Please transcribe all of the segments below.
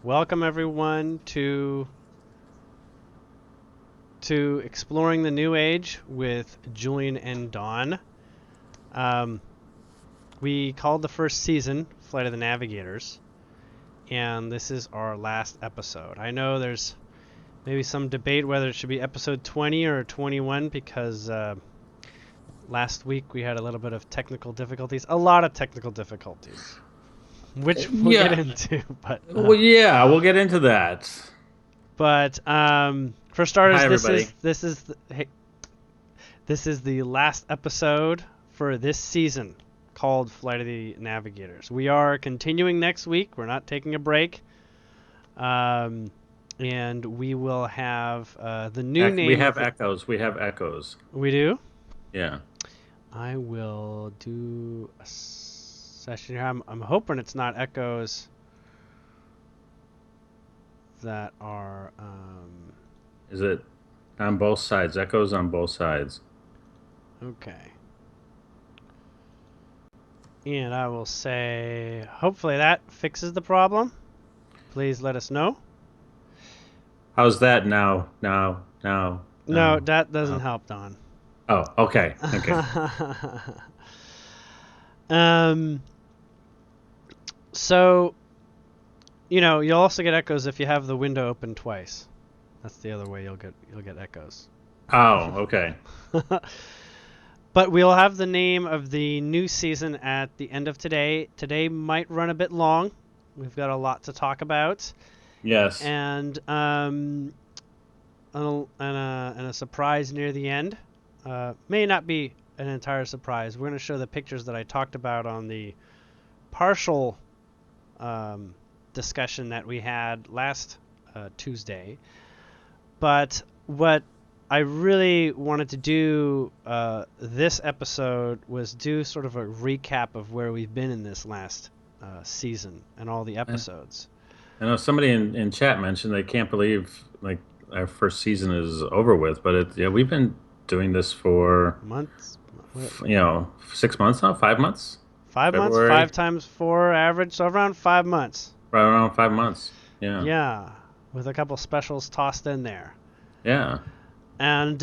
Welcome everyone to Exploring the New Age with Julien and Dawn. We called the first season Flight of the Navigators, and this is our last episode. I know there's maybe some debate whether it should be episode 20 or 21 because last week we had a little bit of technical difficulties, a lot of technical difficulties, which we'll get into. But Well, yeah, we'll get into that. But for starters, Hi, everybody. This is the last episode for this season called Flight of the Navigators. We are continuing next week. We're not taking a break. And we will have the new name. We have echoes. We have echoes. We do? Yeah. I will do a session here. I'm hoping it's not echoes that are... Is it on both sides? Echoes on both sides. Okay. And I will say, hopefully that fixes the problem. Please let us know. How's that now? No, that doesn't help, Don. Oh, okay. Okay. So, you'll also get echoes if you have the window open twice. That's the other way you'll get echoes. Oh, okay. But we'll have the name of the new season at the end of today. Today might run a bit long. We've got a lot to talk about. Yes. And a surprise near the end. May not be an entire surprise. We're going to show the pictures that I talked about on the partial discussion that we had last Tuesday. But what I really wanted to do this episode was do sort of a recap of where we've been in this last season and all the episodes. I know somebody in chat mentioned they can't believe like our first season is over with, but we've been doing this for months. 6 months now, 5 months. 5 months, February. 5 times 4 average, so around 5 months. Right around 5 months. Yeah. Yeah, with a couple specials tossed in there. Yeah. And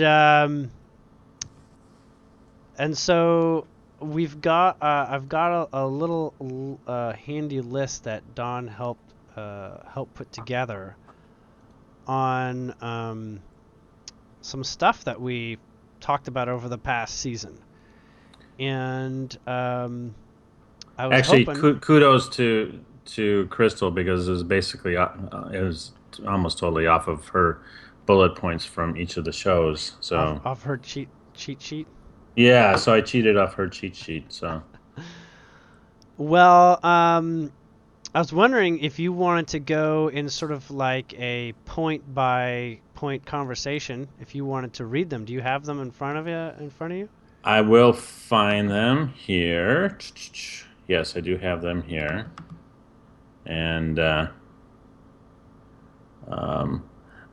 so we've got I've got a little handy list that Don helped put together on some stuff that we talked about over the past season. And I was actually hoping... kudos to Crystal, because it was basically it was almost totally off of her bullet points from each of the shows. So off her cheat sheet. Yeah, so I cheated off her cheat sheet. So well, I was wondering if you wanted to go in sort of like a point by point conversation. If you wanted to read them, do you have them in front of you? I will find them here. Yes, I do have them here. And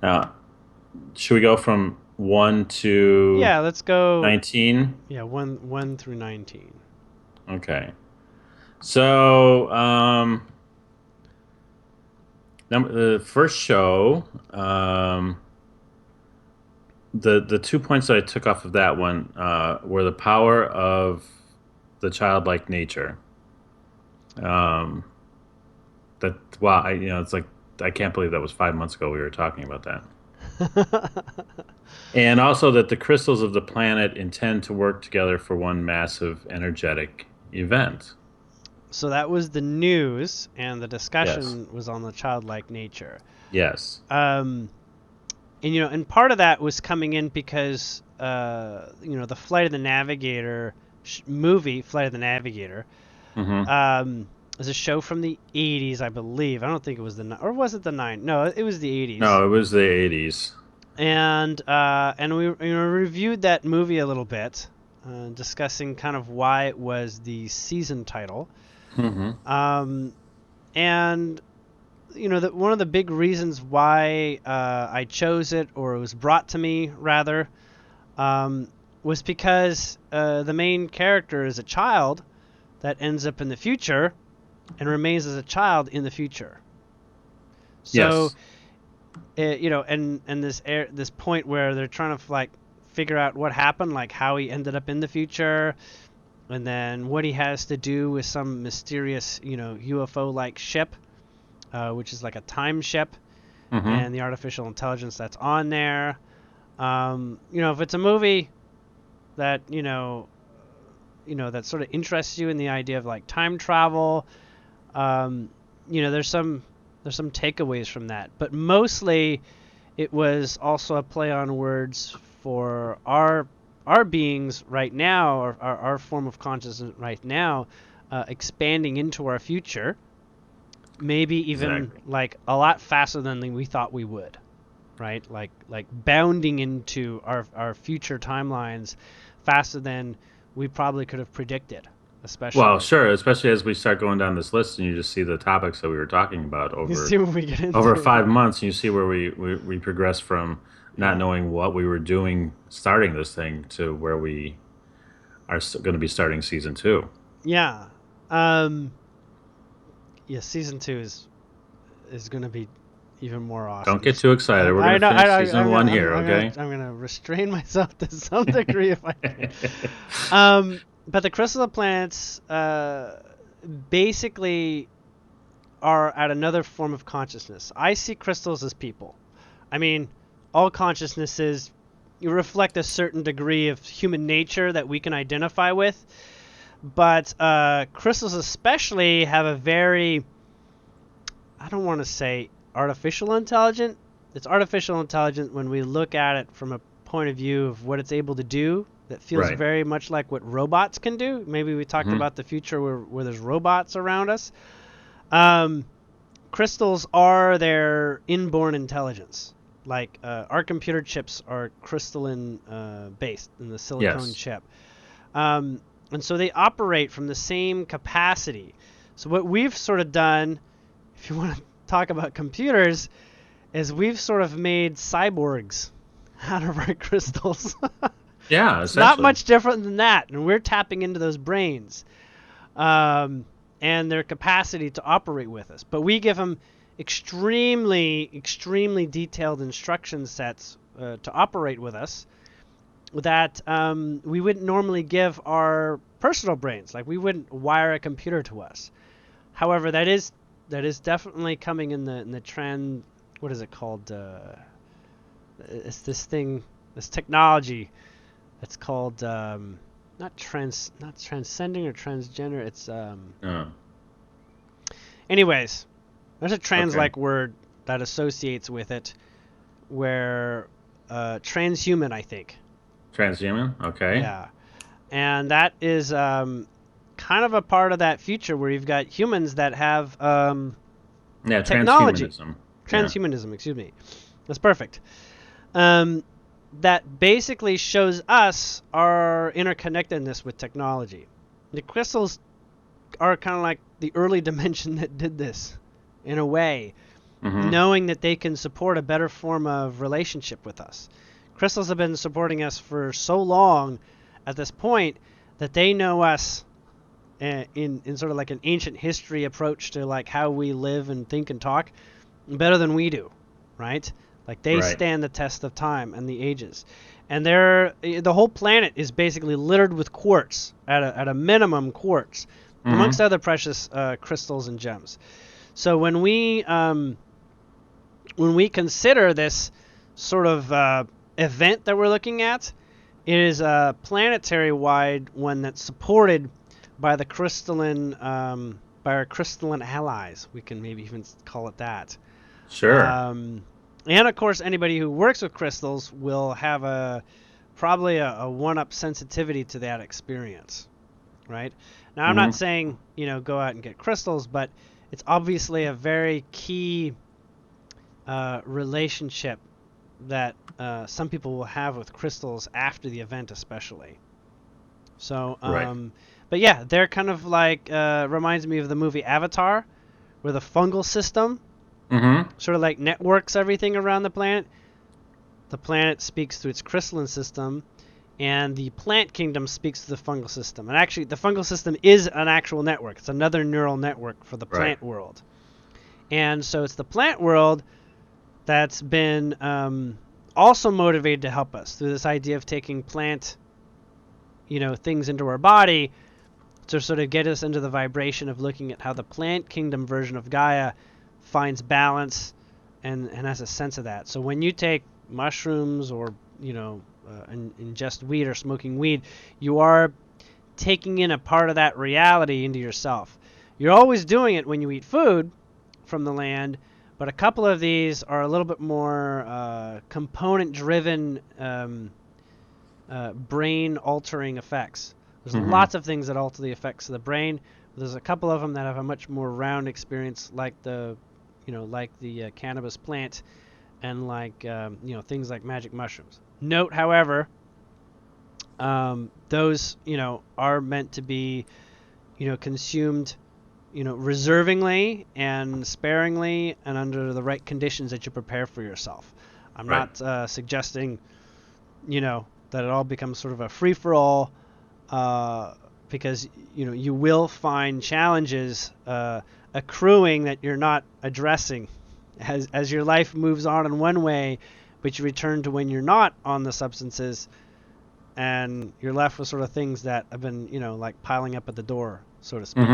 now, should we go from 1 to... Yeah, let's go 19? Yeah, 1 through 19. Okay. So, the first show, the 2 points that I took off of that one were the power of the childlike nature. It's like, I can't believe that was 5 months ago we were talking about that. And also that the crystals of the planet intend to work together for one massive energetic event. So that was the news, and the discussion was on the childlike nature. Yes. And part of that was coming in because the Flight of the Navigator movie, Flight of the Navigator, is a show from the 80s, I believe. I don't think it was or was it the 90s? No, it was the 80s. No, it was the 80s. And we reviewed that movie a little bit, discussing kind of why it was the season title. Mm-hmm. And one of the big reasons why I chose it, or it was brought to me rather, was because the main character is a child that ends up in the future and remains as a child in the future. So, Yes. and this point where they're trying to like figure out what happened, like how he ended up in the future, and then what he has to do with some mysterious, UFO-like ship, which is like a time ship, Mm-hmm. and the artificial intelligence that's on there. If it's a movie that that sort of interests you in the idea of like time travel, um, there's some takeaways from that, but mostly it was also a play on words for our beings right now, or our form of consciousness right now, expanding into our future, maybe even Exactly. like a lot faster than we thought we would, right? Like bounding into our future timelines faster than we probably could have predicted, Well, especially. sure, especially as we start going down this list and you just see the topics that we were talking about You see what we get over into. 5 months, and you see where we progress from not Yeah. knowing what we were doing starting this thing to where we are going to be starting season two. Yeah. Um, yeah, season 2 is going to be even more Don't awesome. get too excited. We're going I to know. finish season one here, okay? I'm gonna restrain myself to some degree if I can. But the crystal planets basically are at another form of consciousness. I see crystals as people. I mean, all consciousnesses reflect a certain degree of human nature that we can identify with, but crystals especially have a very, I don't want to say artificial intelligence. It's artificial intelligence when we look at it from a point of view of what it's able to do. That feels Right. very much like what robots can do. Maybe we talked Hmm. about the future where there's robots around us. Um, Crystals are their inborn intelligence. Like our computer chips are crystalline based in the silicone Yes. chip. And so they operate from the same capacity. So what we've sort of done, if you want to talk about computers, is we've sort of made cyborgs out of our crystals. Yeah, It's not essentially. much different than that, and we're tapping into those brains um, and their capacity to operate with us. But we give them extremely detailed instruction sets to operate with us that we wouldn't normally give our personal brains. Like we wouldn't wire a computer to us. However, that is definitely coming in the trend. What is it called? It's this thing, this technology. It's called not transcending or transgender. It's Oh, anyways. There's a okay. trans-like word that associates with it, where transhuman, I think. Transhuman. Okay. Yeah, and that is kind of a part of that future where you've got humans that have Yeah, technology, transhumanism. Yeah. transhumanism. Excuse me. That's perfect. Um, that basically shows us our interconnectedness with technology. The crystals are kind of like the early dimension that did this, in a way, Hmm. knowing that they can support a better form of relationship with us. Crystals have been supporting us for so long at this point that they know us in sort of like an ancient history approach to like how we live and think and talk better than we do, right? Like they Right. stand the test of time and the ages. And the whole planet is basically littered with quartz, at a minimum quartz, amongst Hmm. other precious crystals and gems. So when we consider this sort of event that we're looking at, it is a planetary-wide one that's supported by the crystalline, by our crystalline allies. We can maybe even call it that. Sure. And of course, anybody who works with crystals will have probably a one-up sensitivity to that experience, right? Now, I'm not Hmm. saying go out and get crystals, but it's obviously a very key relationship that some people will have with crystals after the event, especially. So, Right. but yeah, they're kind of like reminds me of the movie Avatar, where the fungal system Hmm. sort of like networks everything around the planet. The planet speaks through its crystalline system, and the plant kingdom speaks to the fungal system. And actually, the fungal system is an actual network. It's another neural network for the Right. plant world. And so it's the plant world that's been also motivated to help us through this idea of taking plant, things into our body to sort of get us into the vibration of looking at how the plant kingdom version of Gaia finds balance and has a sense of that. So when you take mushrooms or, ingest weed or smoking weed, you are taking in a part of that reality into yourself. You're always doing it when you eat food from the land, but a couple of these are a little bit more component-driven, brain-altering effects. There's lots of things that alter the effects of the brain. There's a couple of them that have a much more round experience, like the cannabis plant, and things like magic mushrooms. Note, however, those are meant to be consumed reservingly and sparingly and under the right conditions that you prepare for yourself. I'm not suggesting that it all becomes sort of a free-for-all, because you will find challenges accruing that you're not addressing as your life moves on in one way, but you return to when you're not on the substances, and you're left with sort of things that have been like piling up at the door, so to speak.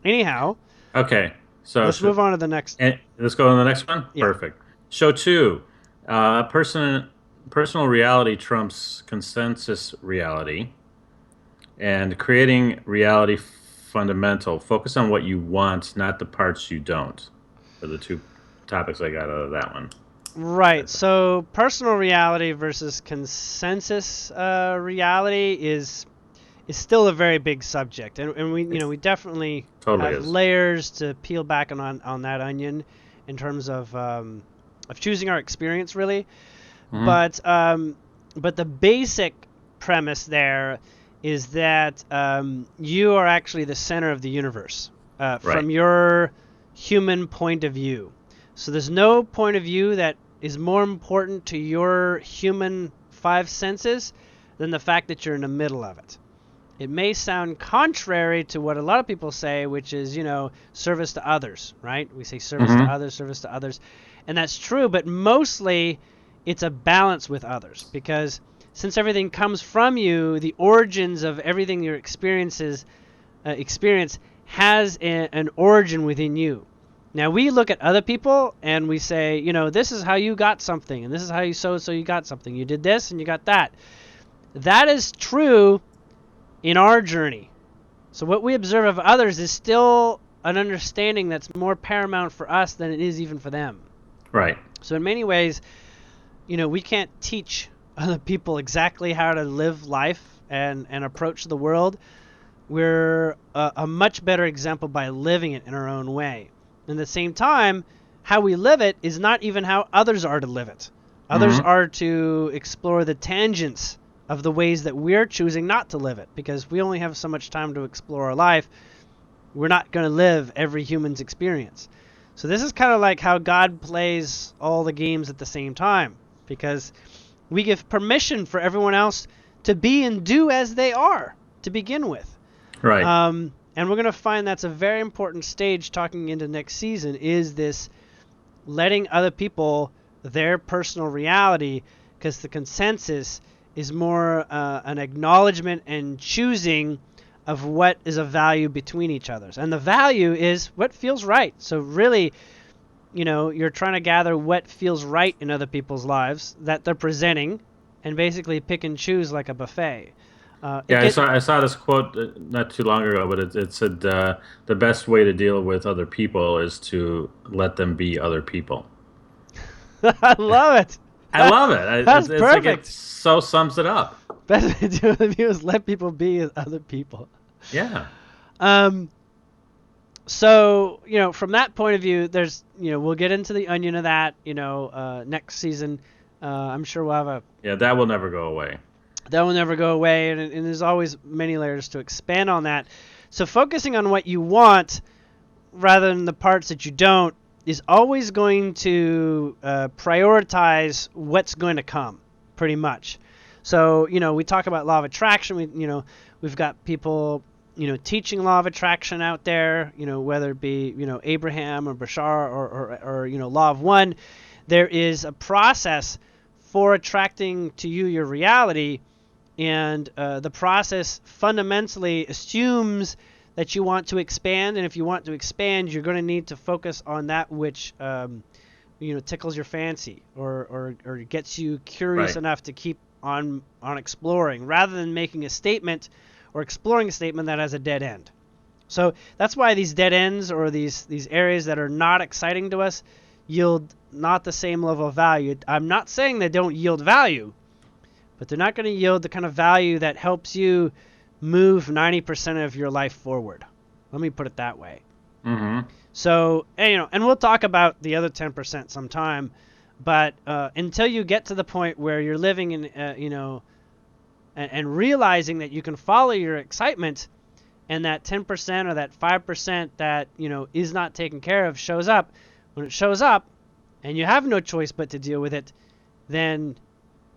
Anyhow, okay, so let's move on to the next. Let's go on to the next one. Yeah. Perfect. Show 2. Personal reality trumps consensus reality, and creating reality fundamental. Focus on what you want, not the parts you don't. Are the 2 topics I got out of that one. Right. So personal reality versus consensus reality is still a very big subject, and we definitely have layers to peel back on that onion in terms of choosing our experience, really. But the basic premise there is that you are actually the center of the universe from your human point of view. So there's no point of view that is more important to your human 5 senses than the fact that you're in the middle of it. It may sound contrary to what a lot of people say, which is, service to others, right? We say service to others. And that's true, but mostly it's a balance with others, because since everything comes from you, the origins of everything your experience has an origin within you. Now, we look at other people and we say, this is how you got something, and this is how you so you got something. You did this and you got that. That is true in our journey. So what we observe of others is still an understanding that's more paramount for us than it is even for them. Right. So in many ways, we can't teach other people exactly how to live life and approach the world. We're a much better example by living it in our own way. And at the same time, how we live it is not even how others are to live it. Others are to explore the tangents of the ways that we're choosing not to live it, because we only have so much time to explore our life. We're not going to live every human's experience. So this is kind of like how God plays all the games at the same time, because we give permission for everyone else to be and do as they are to begin with. Right. And we're going to find that's a very important stage talking into next season, is this letting other people their personal reality, because the consensus is more an acknowledgement and choosing of what is of value between each other. And the value is what feels right. So really, you're trying to gather what feels right in other people's lives that they're presenting, and basically pick and choose like a buffet. I saw this quote not too long ago, but it said the best way to deal with other people is to let them be other people. I love it. I love it. That's it's perfect. Like it so sums it up. Best way to deal with you is let people be other people. Yeah. So, from that point of view, there's, we'll get into the onion of that, next season. I'm sure we'll have that will never go away. That will never go away, and there's always many layers to expand on that. So focusing on what you want rather than the parts that you don't is always going to prioritize what's going to come, pretty much. So, we talk about law of attraction. We've got people, teaching law of attraction out there, whether it be, Abraham or Bashar or law of one, there is a process for attracting to you your reality. And the process fundamentally assumes that you want to expand. And if you want to expand, you're going to need to focus on that which, tickles your fancy or gets you curious enough to keep on exploring, rather than making a statement or exploring a statement that has a dead end. So that's why these dead ends, or these areas that are not exciting to us, yield not the same level of value. I'm not saying they don't yield value, but they're not going to yield the kind of value that helps you move 90% of your life forward. Let me put it that way. Mm-hmm. So, and we'll talk about the other 10% sometime, but until you get to the point where you're living in, and realizing that you can follow your excitement, and that 10% or that 5% that, is not taken care of shows up, when it shows up and you have no choice but to deal with it, then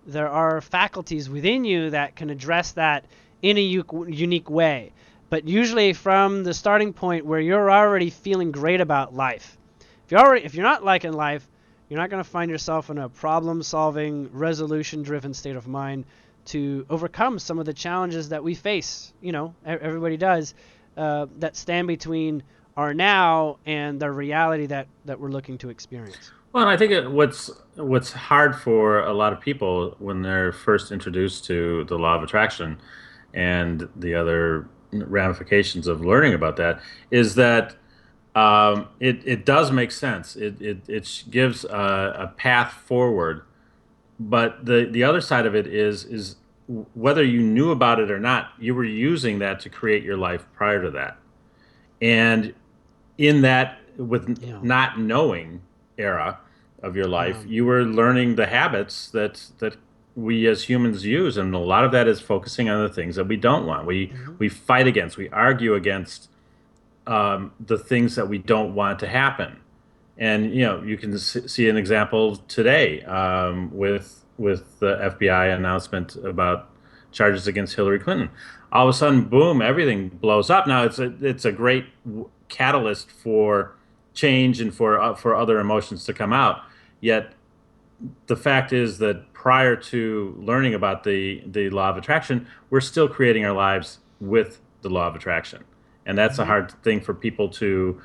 there are faculties within you that can address that in a unique way. But usually from the starting point where you're already feeling great about life. If you're not liking life, you're not going to find yourself in a problem-solving, resolution-driven state of mind to overcome some of the challenges that we face. Everybody does, that stand between our now and the reality that we're looking to experience. Well, and I think what's hard for a lot of people when they're first introduced to the law of attraction and the other ramifications of learning about that is that it does make sense. It gives a path forward, but the other side of it is whether you knew about it or not, you were using that to create your life prior to that, and in that with not knowing era of your life, you were learning the habits that we as humans use, and a lot of that is focusing on the things that we don't want. We fight against, we argue against the things that we don't want to happen. And you can see an example today with the FBI announcement about charges against Hillary Clinton. All of a sudden, boom, everything blows up. Now it's a great catalyst for change and for other emotions to come out. Yet the fact is that prior to learning about the law of attraction, we're still creating our lives with the law of attraction. And that's a hard thing for people to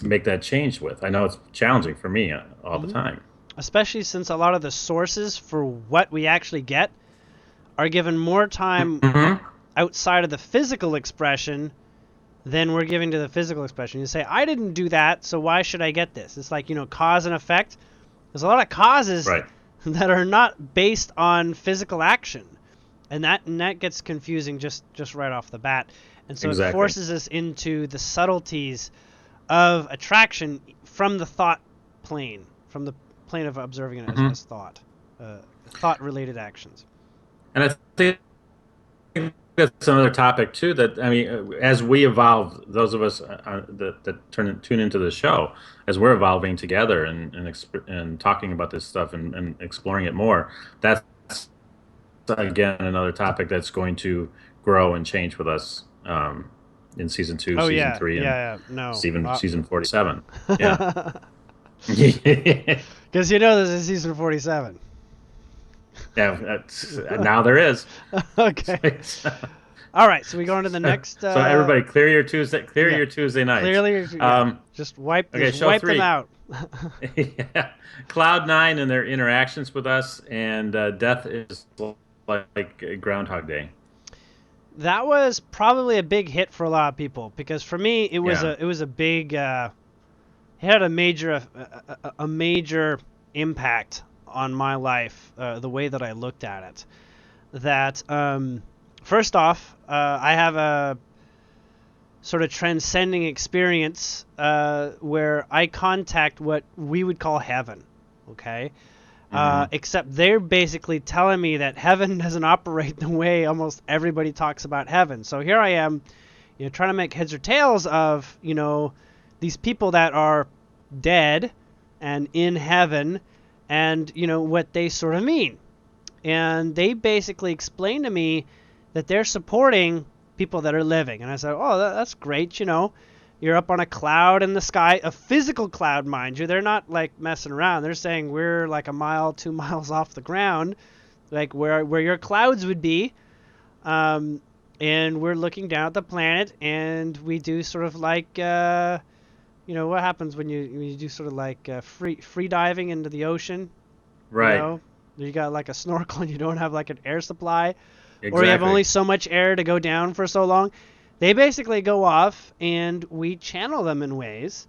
make that change with. I know it's challenging for me all the time. Especially since a lot of the sources for what we actually get are given more time outside of the physical expression than we're giving to the physical expression. You say, I didn't do that, so why should I get this? It's like, cause and effect. There's a lot of causes that are not based on physical action. And that gets confusing just right off the bat. And so it forces us into the subtleties of attraction from the thought plane, from the plane of observing it as thought, thought-related actions. And I think that's another topic too. That as we evolve, those of us that tune into the show, as we're evolving together and talking about this stuff and exploring it more, that's again another topic that's going to grow and change with us in season 2, season 3, and season 47. Yeah, because there's a season 47. Yeah, now there is. Okay. All right, so we go into the next. So everybody, clear your Tuesday nights. Clearly, just wipe them out. Yeah. Cloud 9 and their interactions with us, and death is like Groundhog Day. That was probably a big hit for a lot of people, because for me it was a big. It had a major impact on my life, the way that I looked at it. That first off, I have a sort of transcending experience where I contact what we would call heaven. Okay. Except they're basically telling me that heaven doesn't operate the way almost everybody talks about heaven. So here I am, trying to make heads or tails of, these people that are dead and in heaven, and what they sort of mean. And they basically explain to me that they're supporting people that are living. And I said, oh, that's great, you know. You're up on a cloud in the sky, a physical cloud, mind you. They're not like messing around. They're saying we're like a mile, 2 miles off the ground, like where your clouds would be. And we're looking down at the planet, and we do sort of like, you know, what happens when you do sort of like free diving into the ocean? Right. You know, you got like a snorkel and you don't have like an air supply, Exactly. or you have only so much air to go down for so long. They basically go off, and we channel them in ways,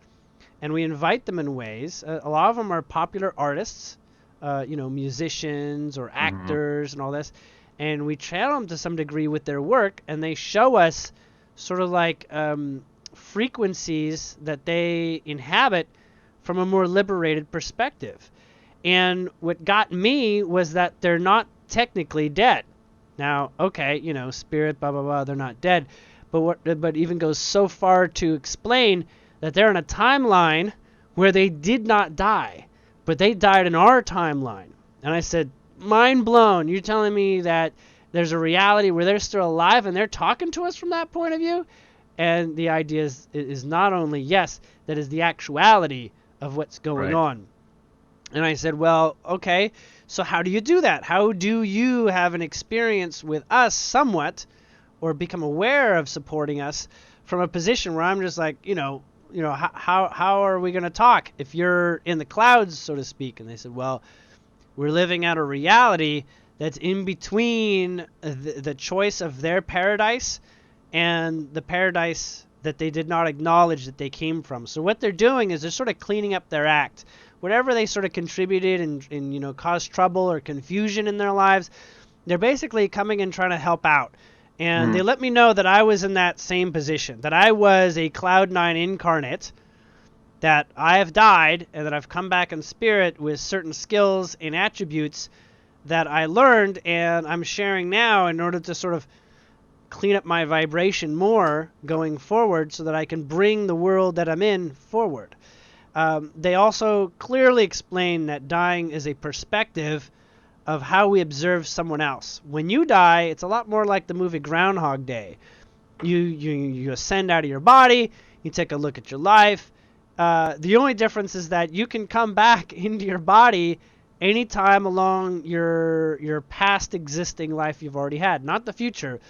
and we invite them in ways. A lot of them are popular artists, you know, musicians or actors and all this, and we channel them to some degree with their work, and they show us sort of like frequencies that they inhabit from a more liberated perspective. And what got me was that they're not technically dead. Now, okay, you know, spirit, blah, blah, blah, they're not dead. But even goes so far to explain that they're in a timeline where they did not die, but they died in our timeline. And I said, mind blown. You're telling me that there's a reality where they're still alive and they're talking to us from that point of view? And the idea is not only, yes, that is the actuality of what's going on. And I said, well, okay, so how do you do that? How do you have an experience with us somewhat, or become aware of supporting us from a position where I'm just like, you know, how are we going to talk if you're in the clouds, so to speak? And they said, well, we're living out a reality that's in between the choice of their paradise and the paradise that they did not acknowledge that they came from. So what they're doing is they're sort of cleaning up their act. Whatever they sort of contributed and you know, caused trouble or confusion in their lives, they're basically coming and trying to help out. And they let me know that I was in that same position, that I was a Cloud9 incarnate, that I have died, and that I've come back in spirit with certain skills and attributes that I learned, and I'm sharing now in order to sort of clean up my vibration more going forward so that I can bring the world that I'm in forward. They also clearly explain that dying is a perspective of how we observe someone else. When you die, it's a lot more like the movie Groundhog Day. You ascend out of your body, you take a look at your life. The only difference is that you can come back into your body anytime along your past existing life you've already had, not the future,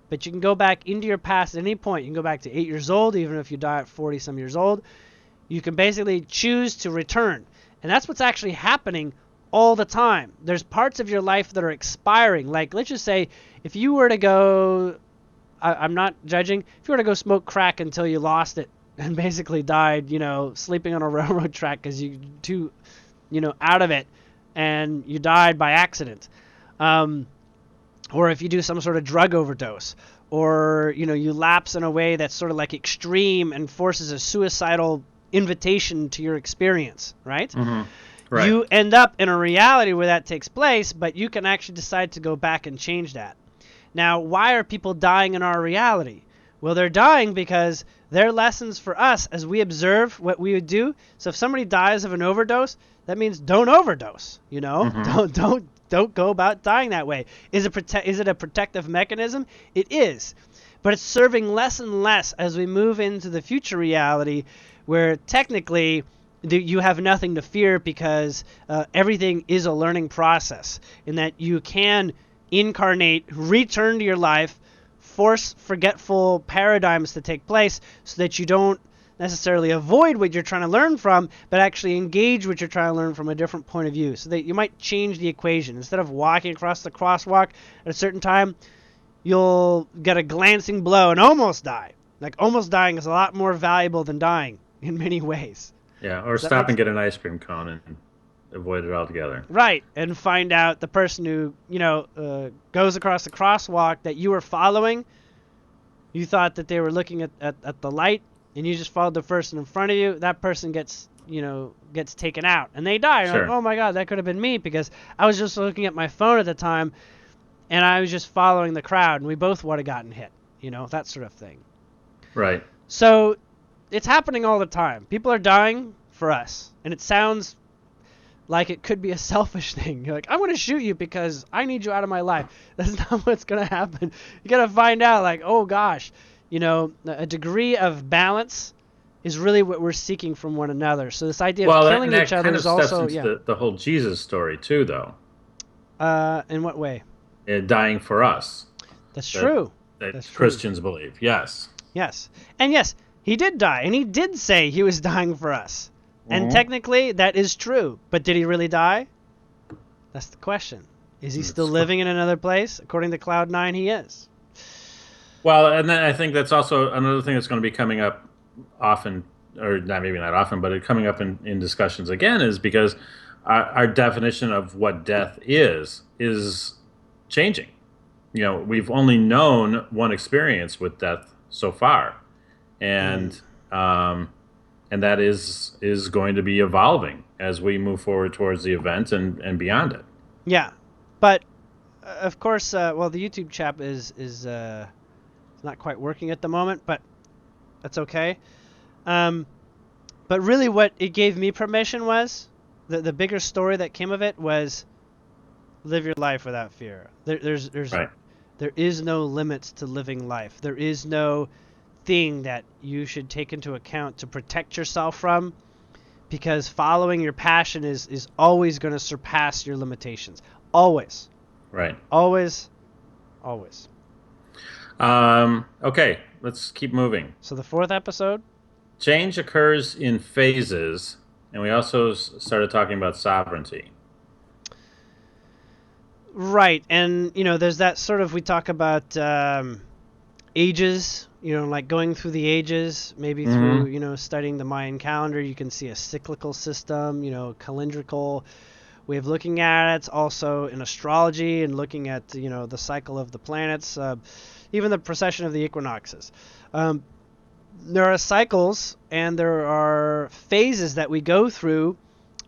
but you can go back into your past at any point. You can go back to 8 years old, even if you die at 40 some years old. You can basically choose to return. And that's what's actually happening all the time. There's parts of your life that are expiring. Like, let's just say, if you were to go, I'm not judging, if you were to go smoke crack until you lost it and basically died, you know, sleeping on a railroad track because you too, you know, out of it, and you died by accident. Or if you do some sort of drug overdose, or, you know, you lapse in a way that's sort of like extreme and forces a suicidal invitation to your experience, right? Right. You end up in a reality where that takes place, but you can actually decide to go back and change that. Now, why are people dying in our reality? Well, they're dying because they're lessons for us as we observe what we would do. So if somebody dies of an overdose, that means don't overdose, you know? Don't go about dying that way. Is it a protective mechanism? It is. But it's serving less and less as we move into the future reality where technically you have nothing to fear because everything is a learning process, in that you can incarnate, return to your life, force forgetful paradigms to take place so that you don't necessarily avoid what you're trying to learn from, but actually engage what you're trying to learn from a different point of view, so that you might change the equation. Instead of walking across the crosswalk at a certain time, you'll get a glancing blow and almost die. Like, almost dying is a lot more valuable than dying in many ways. Yeah, or stop and get an ice cream cone and avoid it altogether. Right, and find out the person who, you know, goes across the crosswalk that you were following, you thought that they were looking at the light, and you just followed the person in front of you. That person gets taken out, and they die. You're like, oh my God, that could have been me, because I was just looking at my phone at the time, and I was just following the crowd, and we both would have gotten hit, you know, that sort of thing. Right. So it's happening all the time. People are dying for us, and it sounds like it could be a selfish thing. You're like, I'm going to shoot you because I need you out of my life. That's not what's going to happen. You got to find out, like, oh gosh, a degree of balance is really what we're seeking from one another. So this idea of killing that each other kind of is steps also, into the whole Jesus story too, though. In what way? Dying for us. That's That, true. that That's true. Christians believe. Yes. Yes. And yes, he did die, and he did say he was dying for us. And Mhm. technically, that is true. But did he really die? That's the question. Is he still living in another place? According to Cloud9, he is. Well, and then I think that's also another thing that's going to be coming up often, or not maybe not often, but coming up in discussions again, is because our definition of what death is changing. We've only known one experience with death so far, and that is going to be evolving as we move forward towards the event and beyond it. Yeah, but of course, the YouTube chat is not quite working at the moment, but that's okay. But really, what it gave me permission was the bigger story that came of it was live your life without fear. There is no limits to living life. There is no thing that you should take into account to protect yourself from, because following your passion is always going to surpass your limitations. Always. Right. Always. Okay, let's keep moving. So the 4th episode? Change occurs in phases, and we also started talking about sovereignty. Right, and there's that sort of, we talk about ages, like going through the ages, maybe through, studying the Mayan calendar, you can see a cyclical system, calendrical way of looking at it. Also in astrology and looking at, the cycle of the planets, even the precession of the equinoxes. There are cycles and there are phases that we go through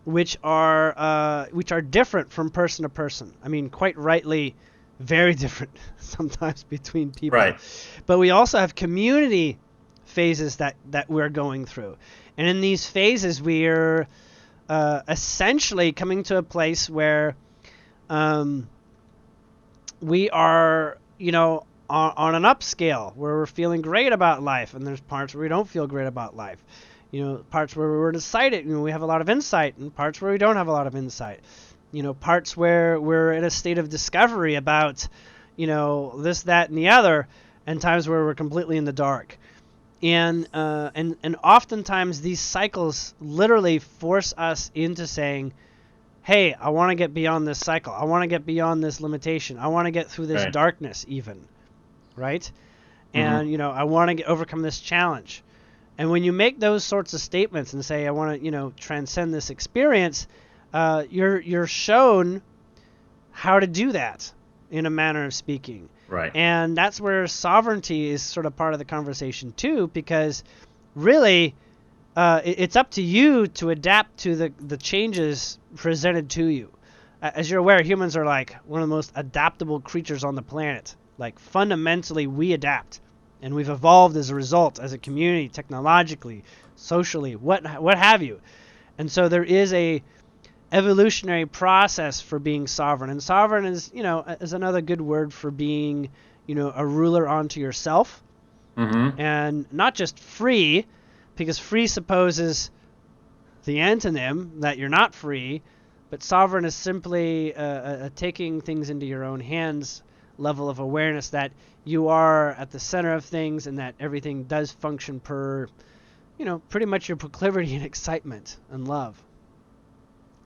which are different from person to person. I mean, quite rightly, very different sometimes between people. Right. But we also have community phases that we're going through. And in these phases, we're essentially coming to a place where we are, on an upscale, where we're feeling great about life, and there's parts where we don't feel great about life. Parts where we're decided, we have a lot of insight, and parts where we don't have a lot of insight. Parts where we're in a state of discovery about, this, that, and the other, and times where we're completely in the dark. And oftentimes these cycles literally force us into saying, hey, I want to get beyond this cycle. I want to get beyond this limitation. I want to get through this darkness even, right? And, I want to overcome this challenge. And when you make those sorts of statements and say, I want to, transcend this experience, you're shown how to do that in a manner of speaking. Right. And that's where sovereignty is sort of part of the conversation too, because really it's up to you to adapt to the changes presented to you. As you're aware, humans are like one of the most adaptable creatures on the planet. Like fundamentally, we adapt. And we've evolved as a result, as a community, technologically, socially, what have you. And so there is a evolutionary process for being sovereign. And sovereign is, is another good word for being, a ruler onto yourself. And not just free, because free supposes the antonym that you're not free, but sovereign is simply taking things into your own hands level of awareness that you are at the center of things and that everything does function per, pretty much your proclivity and excitement and love.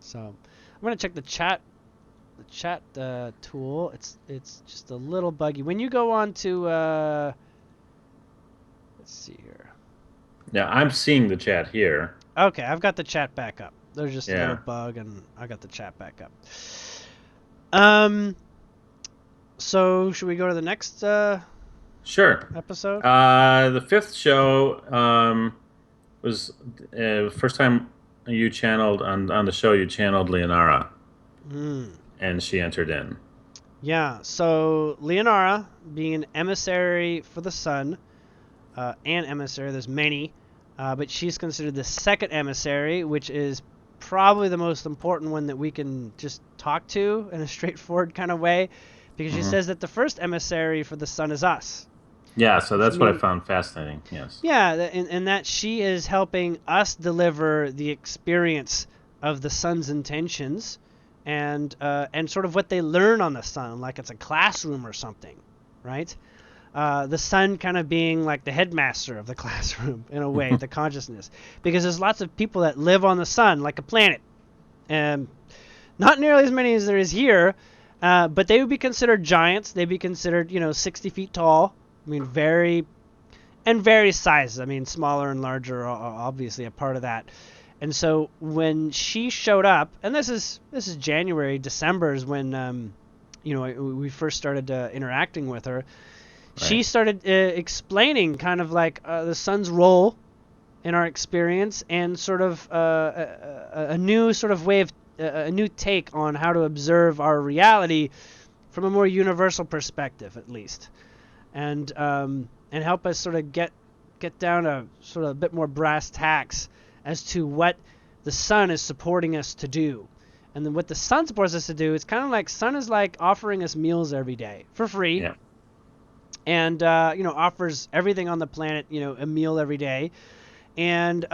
So I'm going to check the chat tool. It's just a little buggy. When you go on to, let's see here. Yeah, I'm seeing the chat here. Okay, I've got the chat back up. There's just a little bug and I got the chat back up. So should we go to the next Sure. episode? The 5th show was first time you channeled on the show. You channeled Leonara, and she entered in. Yeah. So Leonara, being an emissary for the sun, an emissary. There's many, but she's considered the second emissary, which is probably the most important one that we can just talk to in a straightforward kind of way, because she says that the first emissary for the sun is us. Yeah, so that's what I found fascinating. Yes. Yeah, and that she is helping us deliver the experience of the sun's intentions, and sort of what they learn on the sun, like it's a classroom or something, right? The sun kind of being like the headmaster of the classroom in a way, the consciousness, because there's lots of people that live on the sun like a planet, and not nearly as many as there is here, but they would be considered giants. They'd be considered 60 feet tall. I mean, various sizes. I mean, smaller and larger are obviously a part of that. And so when she showed up, and this is January, December is when we first started interacting with her. Right. She started explaining kind of like the sun's role in our experience, and sort of a new sort of way of a new take on how to observe our reality from a more universal perspective, at least, and help us sort of get down to sort of a bit more brass tacks as to what the sun is supporting us to do. And then what the sun supports us to do, it's kind of like sun is like offering us meals every day for free. Yeah. And offers everything on the planet, a meal every day, and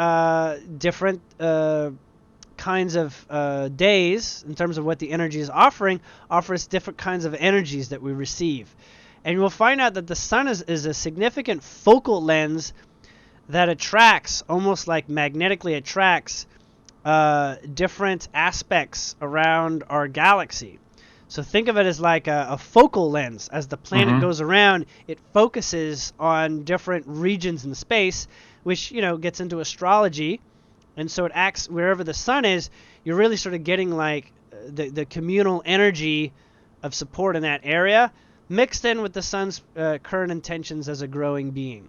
different kinds of days in terms of what the energy is offers different kinds of energies that we receive. And we'll find out that the sun is a significant focal lens that attracts, almost like magnetically attracts, different aspects around our galaxy. So think of it as like a focal lens. As the planet goes around, it focuses on different regions in space, which, gets into astrology. And so it acts wherever the sun is. You're really sort of getting like the communal energy of support in that area, mixed in with the sun's current intentions as a growing being.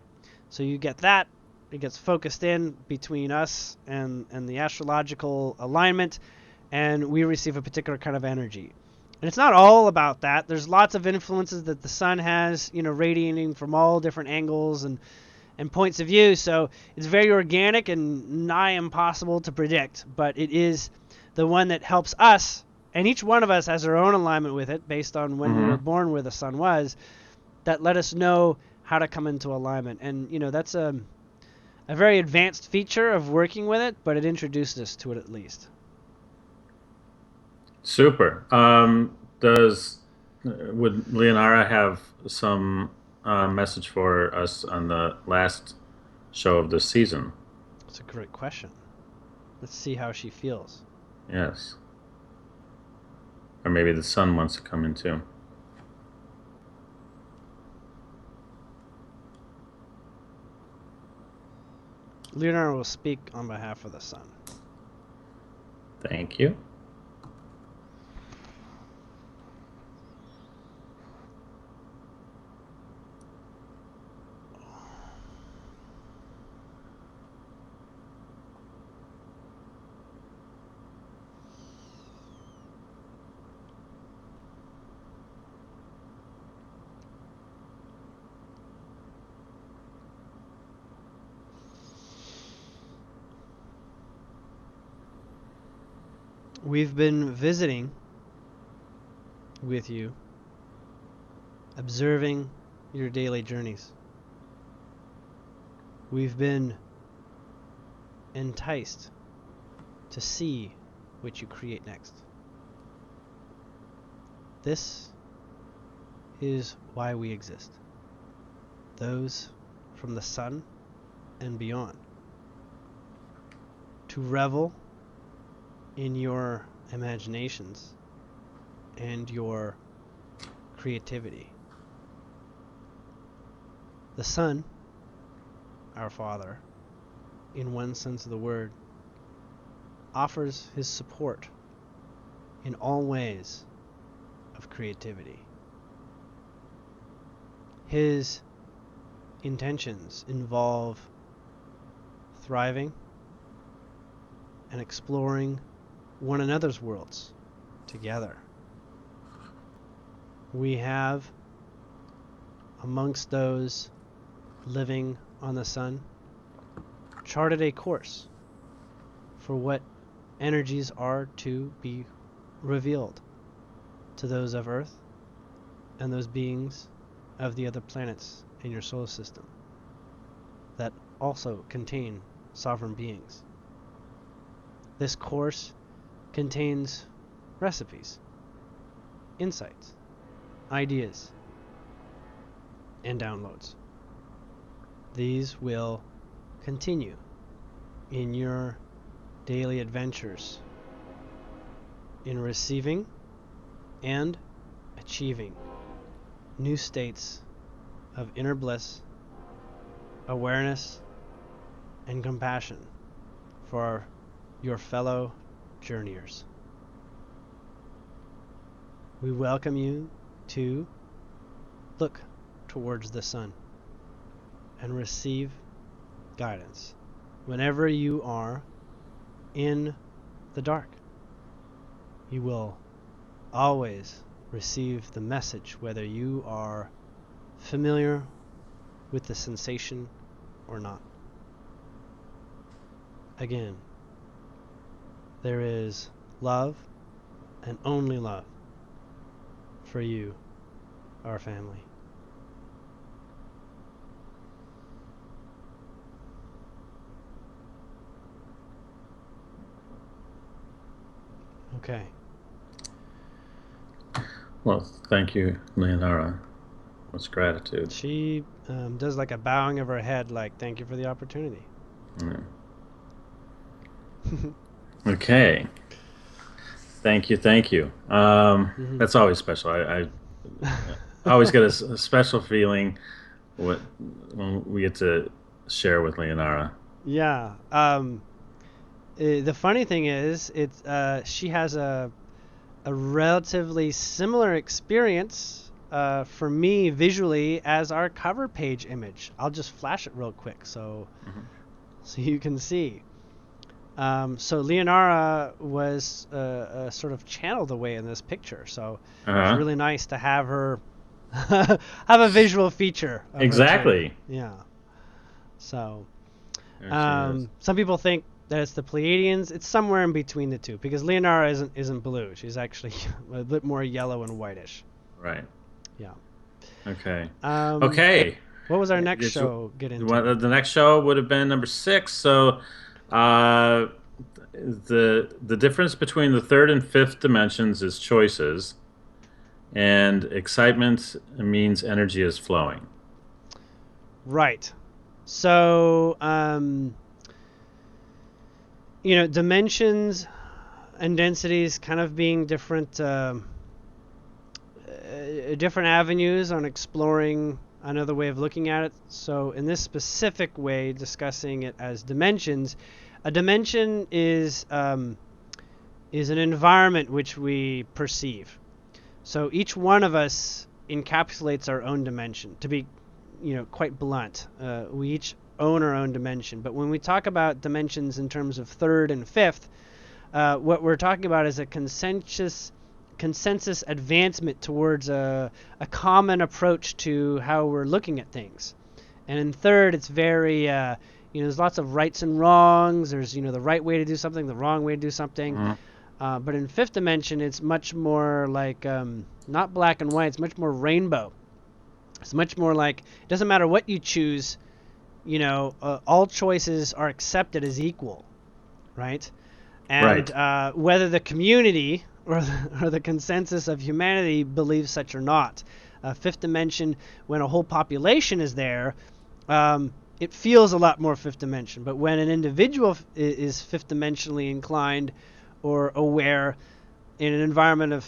So you get that. It gets focused in between us and the astrological alignment, and we receive a particular kind of energy. And it's not all about that. There's lots of influences that the sun has, radiating from all different angles and points of view. So it's very organic and nigh impossible to predict, but it is the one that helps us, and each one of us has our own alignment with it based on when we were born, where the sun was, that let us know how to come into alignment. And, that's a very advanced feature of working with it, but it introduced us to it at least. Super. Would Leonara have some message for us on the last show of this season? That's a great question. Let's see how she feels. Yes. Or maybe the sun wants to come in too. Leonara will speak on behalf of the sun. Thank you. We've been visiting with you, observing your daily journeys. We've been enticed to see what you create next. This is why we exist. Those from the sun and beyond. To revel in your imaginations and your creativity. The sun, our Father, in one sense of the word, offers his support in all ways of creativity. His intentions involve thriving and exploring one another's worlds together. We have, amongst those living on the sun, charted a course for what energies are to be revealed to those of Earth and those beings of the other planets in your solar system that also contain sovereign beings. This course contains recipes, insights, ideas, and downloads. These will continue in your daily adventures in receiving and achieving new states of inner bliss, awareness, and compassion for your fellow journeyers. We welcome you to look towards the sun and receive guidance whenever you are in the dark. You will always receive the message whether you are familiar with the sensation or not. Again, there is love and only love for you, our family. Okay. Well, thank you, Leonara. What's gratitude? She does like a bowing of her head, like, thank you for the opportunity. Yeah. Okay. Thank you. That's always special. I always get a special feeling when we get to share with Leonara. Yeah. The funny thing is, she has a relatively similar experience for me visually as our cover page image. I'll just flash it real quick so you can see. So Leonara was sort of channeled away in this picture, so it's really nice to have her have a visual feature of exactly. her, yeah. So some people think that it's the Pleiadians. It's somewhere in between the two, because Leonara isn't blue. She's actually a bit more yellow and whitish. Right. Yeah. Okay. Okay. What was our next show get into? The next show would have been number 6. So the difference between the third and fifth dimensions is choices, and excitement means energy is flowing. Right. So dimensions and densities kind of being different avenues on exploring another way of looking at it. So in this specific way, discussing it as dimensions, a dimension is an environment which we perceive. So each one of us encapsulates our own dimension. To be, quite blunt, we each own our own dimension. But when we talk about dimensions in terms of third and fifth, what we're talking about is a consensus advancement towards a common approach to how we're looking at things. And in third, it's very, there's lots of rights and wrongs. There's, the right way to do something, the wrong way to do something. But in fifth dimension, it's much more like, not black and white, it's much more rainbow. It's much more like, it doesn't matter what you choose, all choices are accepted as equal, right? And whether the community or the consensus of humanity believes such or not. Fifth dimension, when a whole population is there, it feels a lot more fifth dimension. But when an individual is fifth dimensionally inclined or aware in an environment of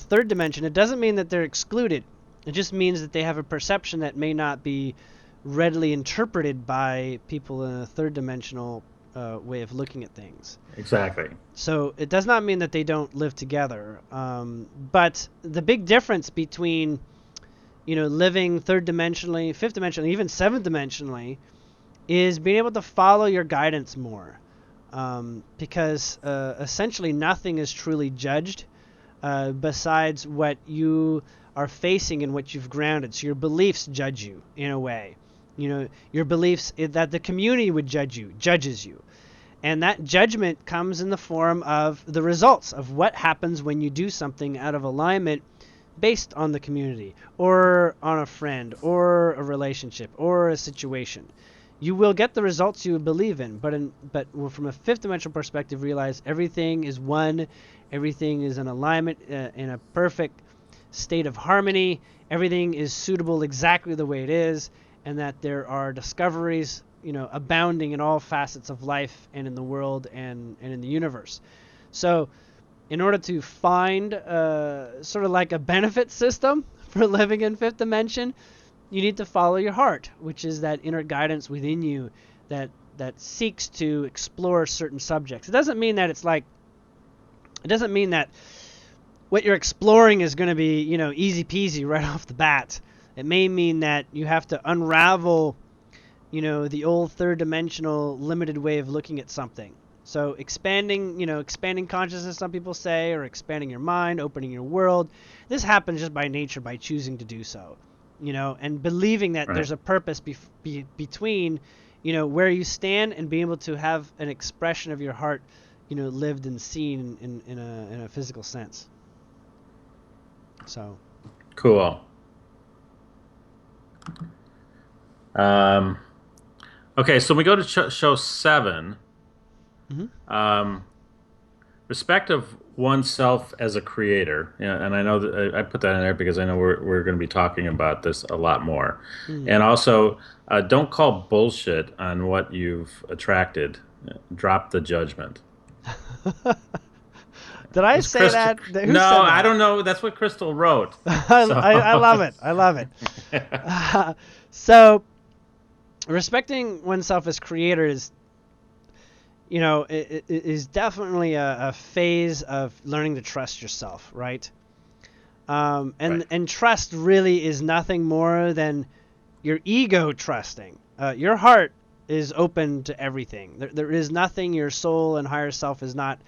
third dimension, it doesn't mean that they're excluded. It just means that they have a perception that may not be readily interpreted by people in a third dimensional way of looking at things. Exactly. So it does not mean that they don't live together. But the big difference between, living third dimensionally, fifth dimensionally, even seventh dimensionally, is being able to follow your guidance more. Because essentially nothing is truly judged besides what you are facing and what you've grounded. So your beliefs judge you in a way. Your beliefs that the community would judges you. And that judgment comes in the form of the results of what happens when you do something out of alignment based on the community or on a friend or a relationship or a situation. You will get the results you believe in, but from a fifth dimensional perspective, realize everything is one, everything is in alignment, in a perfect state of harmony, everything is suitable exactly the way it is, and that there are discoveries, abounding in all facets of life and in the world and in the universe. So in order to find sort of like a benefit system for living in fifth dimension, you need to follow your heart, which is that inner guidance within you that seeks to explore certain subjects. It doesn't mean that what you're exploring is going to be, easy peasy right off the bat. It may mean that you have to unravel, the old third dimensional limited way of looking at something. So expanding consciousness, some people say, or expanding your mind, opening your world. This happens just by nature, by choosing to do so, and believing that there's a purpose between, where you stand and being able to have an expression of your heart, lived and seen in a physical sense. So. Cool. Okay, so we go to show 7. Mm-hmm. Respect of oneself as a creator. Yeah, and I know that I put that in there because I know we're going to be talking about this a lot more. Mm. And also, don't call bullshit on what you've attracted. Drop the judgment. Did I say that? Who no, said that? I don't know. That's what Crystal wrote. I love it. I love it. So, respecting oneself as creator is, it is definitely a phase of learning to trust yourself, right? And trust really is nothing more than your ego trusting. Your heart is open to everything. There is nothing your soul and higher self is not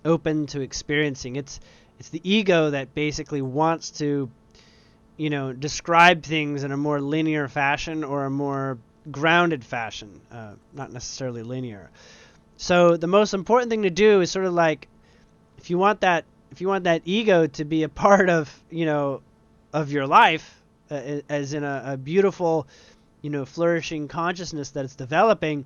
open to experiencing. It's the ego that basically wants to, describe things in a more linear fashion or a more grounded fashion, not necessarily linear. So the most important thing to do is sort of like, if you want that ego to be a part of, of your life, as in a beautiful, flourishing consciousness that it's developing,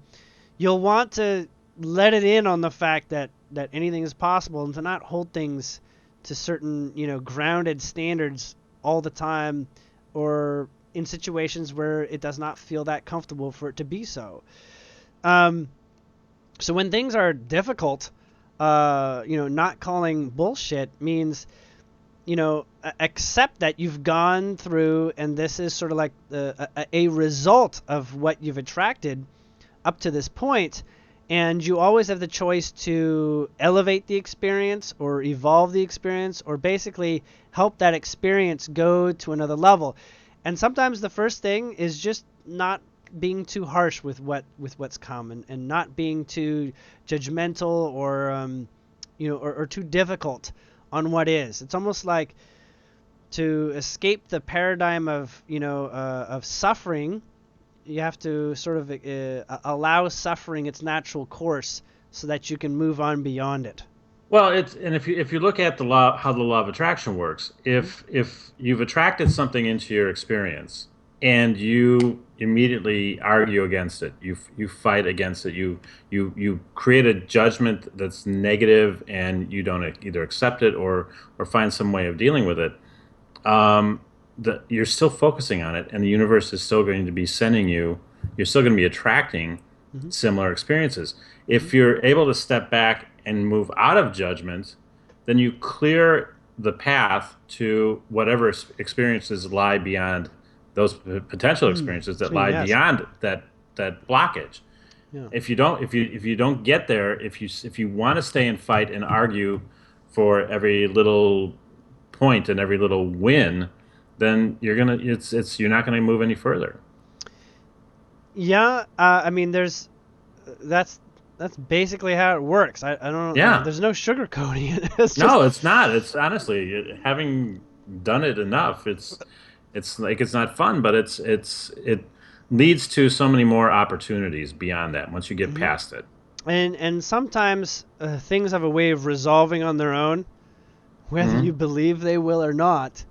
you'll want to let it in on the fact that anything is possible, and to not hold things to certain, grounded standards all the time, or in situations where it does not feel that comfortable for it to be so. So when things are difficult, not calling bullshit means, accept that you've gone through, and this is sort of like a result of what you've attracted up to this point. And you always have the choice to elevate the experience or evolve the experience, or basically help that experience go to another level. And sometimes the first thing is just not being too harsh with what's come, and not being too judgmental or too difficult on what is. It's almost like to escape the paradigm of suffering. You have to sort of allow suffering its natural course so that you can move on beyond it. Well, if you look at the law, how the law of attraction works, if you've attracted something into your experience and you immediately argue against it, you fight against it, you create a judgment that's negative, and you don't either accept it or find some way of dealing with it, you're still focusing on it, and the universe is still going to be sending you. You're still going to be attracting similar experiences. If you're able to step back and move out of judgment, then you clear the path to whatever experiences lie beyond those potential experiences that lie beyond that blockage. Yeah. If you don't get there, if you want to stay and fight and argue for every little point and every little win, then you're not gonna move any further. Yeah, I mean, that's basically how it works. I don't. Yeah. There's no sugarcoating it. It's not. It's honestly, having done it enough, it's like, it's not fun, but it leads to so many more opportunities beyond that once you get past it. And sometimes things have a way of resolving on their own, whether Mm-hmm. you believe they will or not.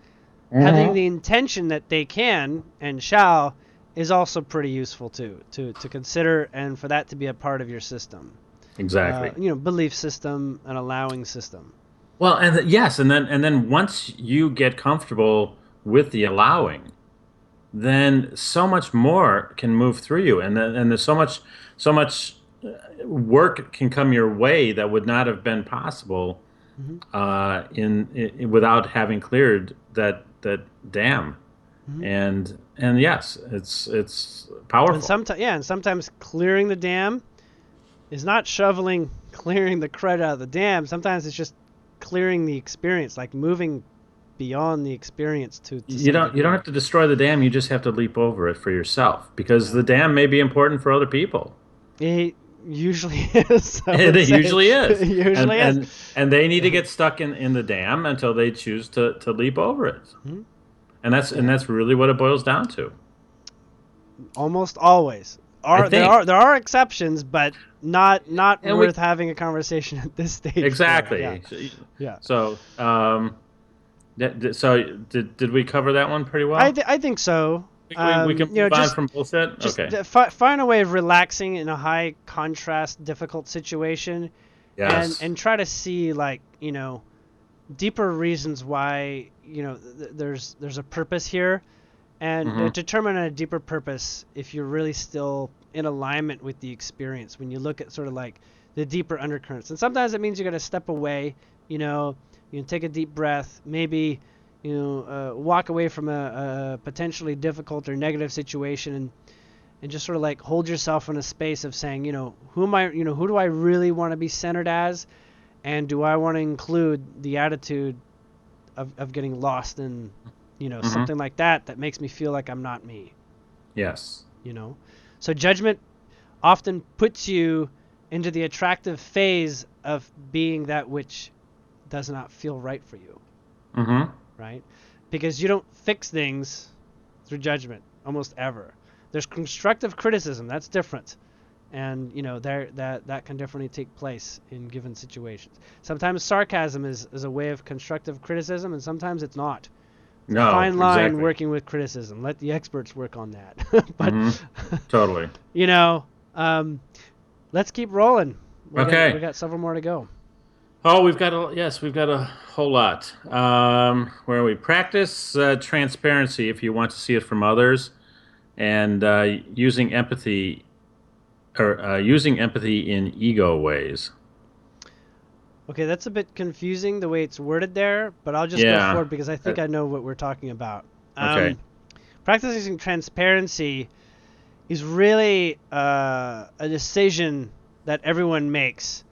Having Mm-hmm. the intention that they can and shall is also pretty useful too, to consider, and for that to be a part of your system. Exactly. Belief system, an allowing system. Well, and yes, and then once you get comfortable with the allowing, then so much more can move through you, and there's so much work can come your way that would not have been possible Hmm. without having cleared that dam. Hmm. And yes, it's And powerful. sometimes, yeah, and sometimes clearing the dam is not shoveling, clearing the crud out of the dam. Sometimes it's just clearing the experience, like moving beyond the experience to You some don't degree. have to destroy the dam, you just have to leap over it for yourself because Yeah. the dam may be important for other people. It usually is, I It would say. usually It is. And usually is. and and they need to get stuck in the dam until they choose to leap over it. Mhm. And that's and Yeah. that's really what it boils down to. Almost always. I Are there think. are there are exceptions, but not And we worth having a conversation at this stage for. Yeah. exactly. Yeah. So, did we cover that one pretty well? I think so. We can move on Just from bullshit. just Okay. find a way of relaxing in a high contrast, difficult situation, Yes. and try to see, like, deeper reasons why, there's a purpose here, and Hmm. determine a deeper purpose if you're really still in alignment with the experience when you look at sort of like the deeper undercurrents. And sometimes it means you got to step away, you can take a deep breath, maybe walk away from a potentially difficult or negative situation, and just sort of like hold yourself in a space of saying, who am I, who do I really want to be centered as, and do I want to include the attitude of getting lost in, Hmm. something like that makes me feel like I'm not me, Yes. you know? So judgment often puts you into the attractive phase of being that which does not feel right for you, Hmm. right? Because you don't fix things through judgment almost ever. There's constructive criticism, that's different. And that can definitely take place in given situations. Sometimes sarcasm is a way of constructive criticism, and sometimes it's not. It's a No, fine line exactly. working with criticism. Let the experts work on that. But Hmm. Totally. you know, um, let's keep rolling. We Okay. got several more to go. Oh, we've got a whole lot. Where we practice transparency if you want to see it from others, and using empathy in ego ways. Okay, that's a bit confusing the way it's worded there, but I'll just go Yeah. forward because I Uh, think I know what we're talking about. okay. Um, Practicing transparency is really a decision that everyone makes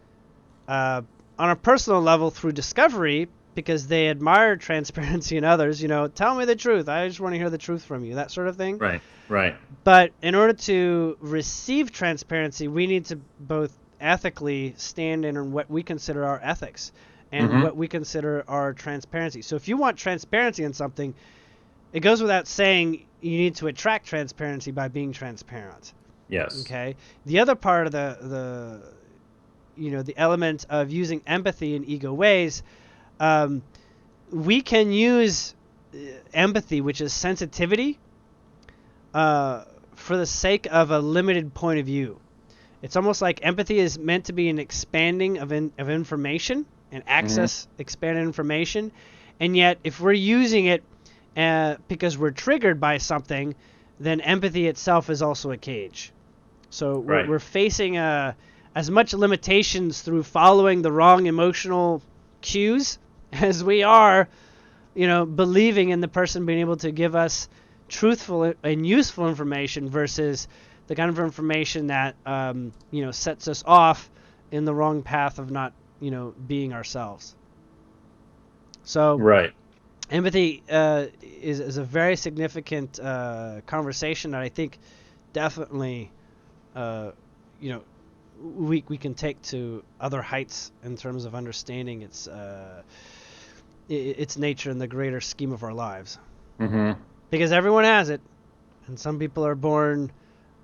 uh, on a personal level through discovery because they admire transparency in others. Tell me the truth. I just want to hear the truth from you, that sort of thing. Right. Right. But in order to receive transparency, we need to both ethically stand in what we consider our ethics and Hmm. what we consider our transparency. So if you want transparency in something, it goes without saying you need to attract transparency by being transparent. Yes. Okay. The other part of the element of using empathy in ego ways, um, we can use empathy, which is sensitivity, for the sake of a limited point of view. It's almost like empathy is meant to be an expanding of information and Hmm. access expanded information, and yet if we're using it because we're triggered by something, then empathy itself is also a cage. So Right. we're facing as much limitations through following the wrong emotional cues as we are, believing in the person being able to give us truthful and useful information versus the kind of information that sets us off in the wrong path of not being ourselves. So Right. empathy is a very significant conversation that I think definitely uh, you know we can take to other heights in terms of understanding its nature in the greater scheme of our lives, Hmm. because everyone has it, and some people are born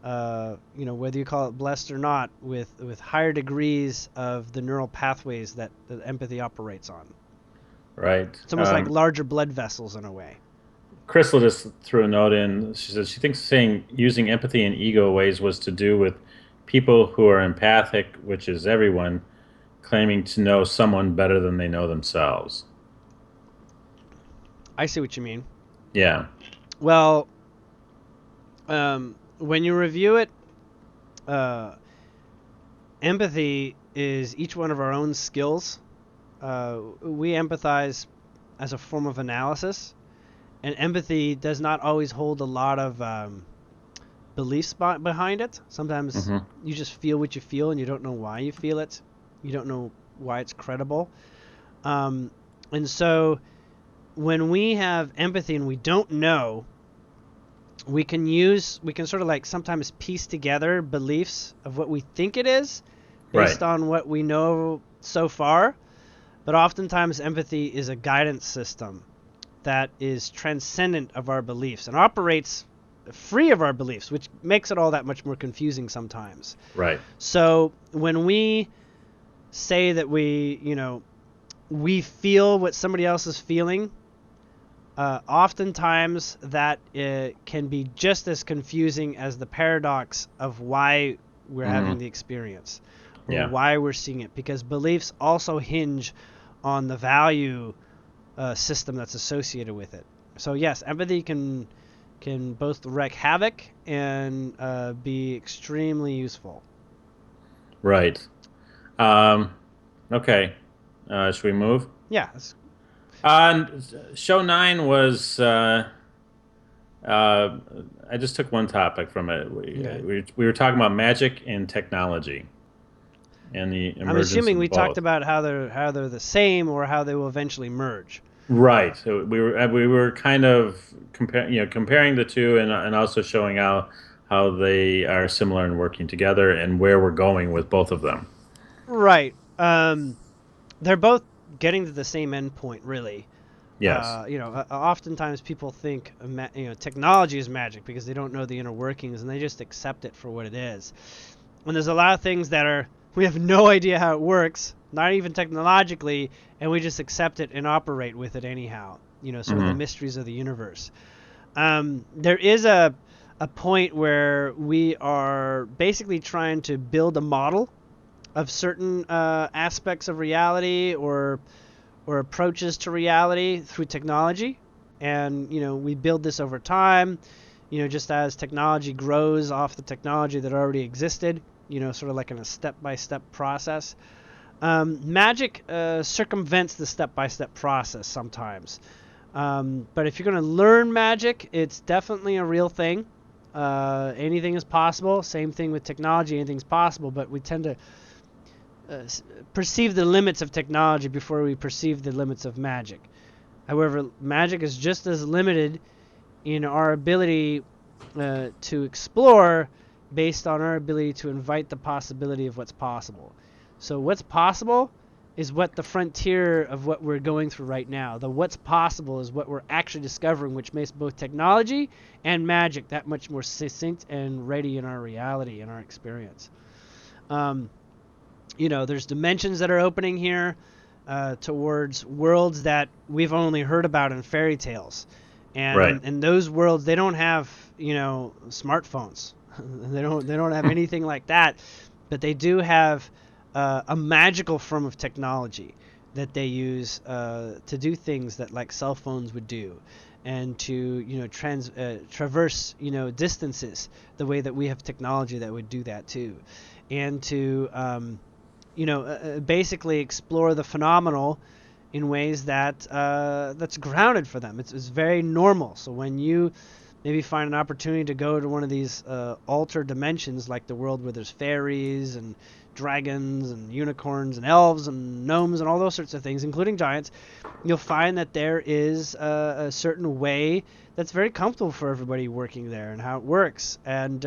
whether you call it blessed or not, with higher degrees of the neural pathways that empathy operates on. Right. It's almost like larger blood vessels in a way. Crystal just threw a note in. She says she thinks saying using empathy in ego ways was to do with people who are empathic, which is everyone, claiming to know someone better than they know themselves. I see what you mean. Yeah. Well, when you review it, empathy is each one of our own skills. We empathize as a form of analysis, and empathy does not always hold a lot of beliefs behind it. Sometimes you just feel what you feel, and you don't know why you feel it. You don't know why it's credible. And so when we have empathy and we don't know, we can sort of like sometimes piece together beliefs of what we think it is based on what we know so far. But oftentimes empathy is a guidance system that is transcendent of our beliefs and operates free of our beliefs, which makes it all that much more confusing sometimes. Right. So when we say that we feel what somebody else is feeling, oftentimes that can be just as confusing as the paradox of why we're having the experience or why we're seeing it, because beliefs also hinge on the value system that's associated with it. So yes, empathy can both wreak havoc and be extremely useful. Right. Okay. Should we move? Yeah. Show 9 was. I just took one topic from it. We were talking about magic and technology, and the emergence. I'm assuming of we both. talked about how they're the same or how they will eventually merge. Right. So we were kind of comparing the two, and also showing how they are similar and working together, and where we're going with both of them. Right. They're both getting to the same endpoint, really. Yes. Oftentimes people think technology is magic because they don't know the inner workings and they just accept it for what it is. And there's a lot of things that we have no idea how it works, not even technologically, and we just accept it and operate with it anyhow. Sort of the mysteries of the universe. There is a point where we are basically trying to build a model of certain aspects of reality or approaches to reality through technology, and we build this over time, just as technology grows off the technology that already existed, sort of like in a step-by-step process. Magic circumvents the step-by-step process sometimes, but if you're going to learn magic, it's definitely a real thing. Anything is possible. Same thing with technology, anything's possible, but we tend to perceive the limits of technology before we perceive the limits of magic. However, magic is just as limited in our ability to explore based on our ability to invite the possibility of what's possible. So what's possible is what the frontier of what we're going through right now. The what's possible is what we're actually discovering, which makes both technology and magic that much more succinct and ready in our reality and our experience. There's dimensions that are opening here towards worlds that we've only heard about in fairy tales. And in those worlds, they don't have, smartphones. they don't have anything like that. But they do have a magical form of technology that they use to do things that like cell phones would do, and to traverse distances the way that we have technology that would do that too, and to basically explore the phenomenal in ways that that's grounded for them. It's very normal. So when you maybe find an opportunity to go to one of these altered dimensions, like the world where there's fairies and dragons and unicorns and elves and gnomes and all those sorts of things, including giants, you'll find that there is a certain way that's very comfortable for everybody working there and how it works. And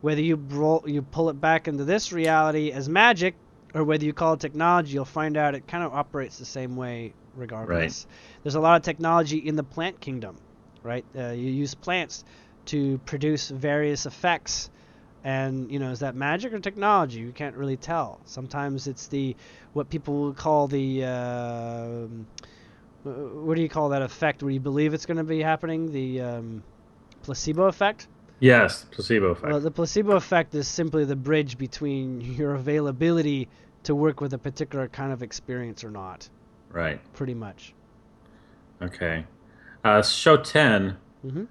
whether you pull it back into this reality as magic, or whether you call it technology, you'll find out it kind of operates the same way regardless. There's a lot of technology in the plant kingdom, right? You use plants to produce various effects And is that magic or technology? You can't really tell. Sometimes it's what people would call the what do you call that effect where you believe it's going to be happening? The placebo effect. Yes, placebo Well, effect. the placebo effect is simply the bridge between your availability to work with a particular kind of experience or not. Right. Pretty much. Okay. Show 10, Hmm.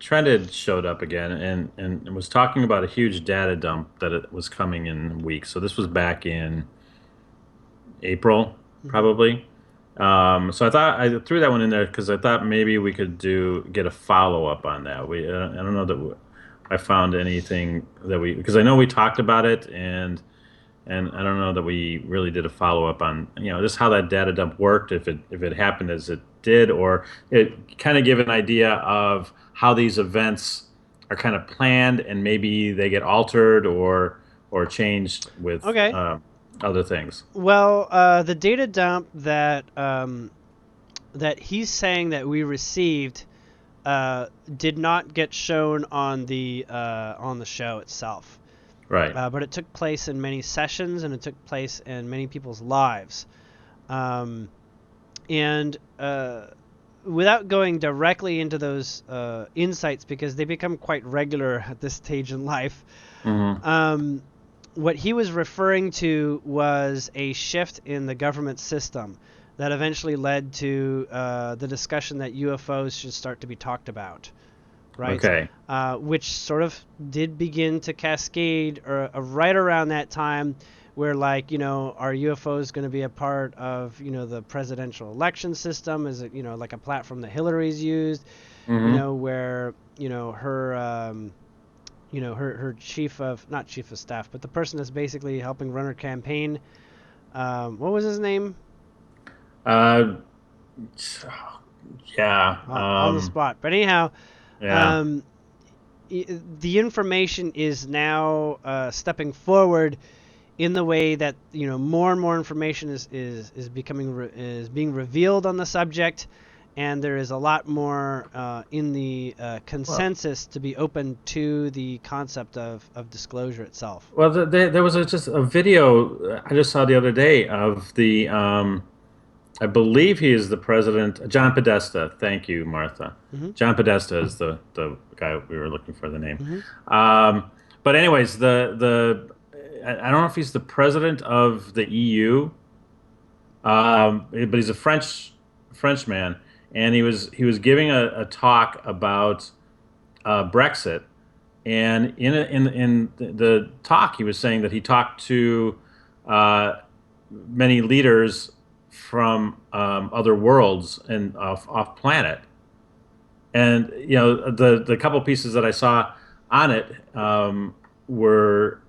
Tranid showed up again and was talking about a huge data dump that it was coming in weeks. So this was back in April, Hmm. probably. So I thought I threw that one in there because I thought maybe we could get a follow up on that. I don't know that I found anything that because I know we talked about it and I don't know that we really did a follow up on just how that data dump worked, if it happened as it did, or it kind of give an idea of how these events are kind of planned and maybe they get altered or changed with Okay. other things. Well, the data dump that he's saying that we received did not get shown on the show itself. Right. But it took place in many sessions and it took place in many people's lives. And without going directly into those insights, because they become quite regular at this stage in life, Hmm. um, what he was referring to was a shift in the government system that eventually led to the discussion that UFOs should start to be talked about, right? Okay. Which sort of did begin to cascade right around that time where are UFOs going to be a part of the presidential election system? Is it like a platform that Hillary's used? Hmm. Where her her chief of not chief of staff, but the person that's basically helping run her campaign. What was his name? Uh, yeah. On the spot. But anyhow, Yeah. um, the information is now stepping forward in the way that more and more information is is being revealed on the subject, and there is a lot more in the Well, consensus to be open to the concept of disclosure itself. well, there was just a video I just saw the other day of I believe he is the president, John Podesta. Thank you, Martha. Hmm. John Podesta is the guy we were looking for the name. Hmm. Um, but anyways, I don't know if he's the president of the EU, but he's a Frenchman, and he was giving a talk about Brexit, and in the talk he was saying that he talked to uh, many leaders from other worlds and off planet. And the couple pieces that I saw on it were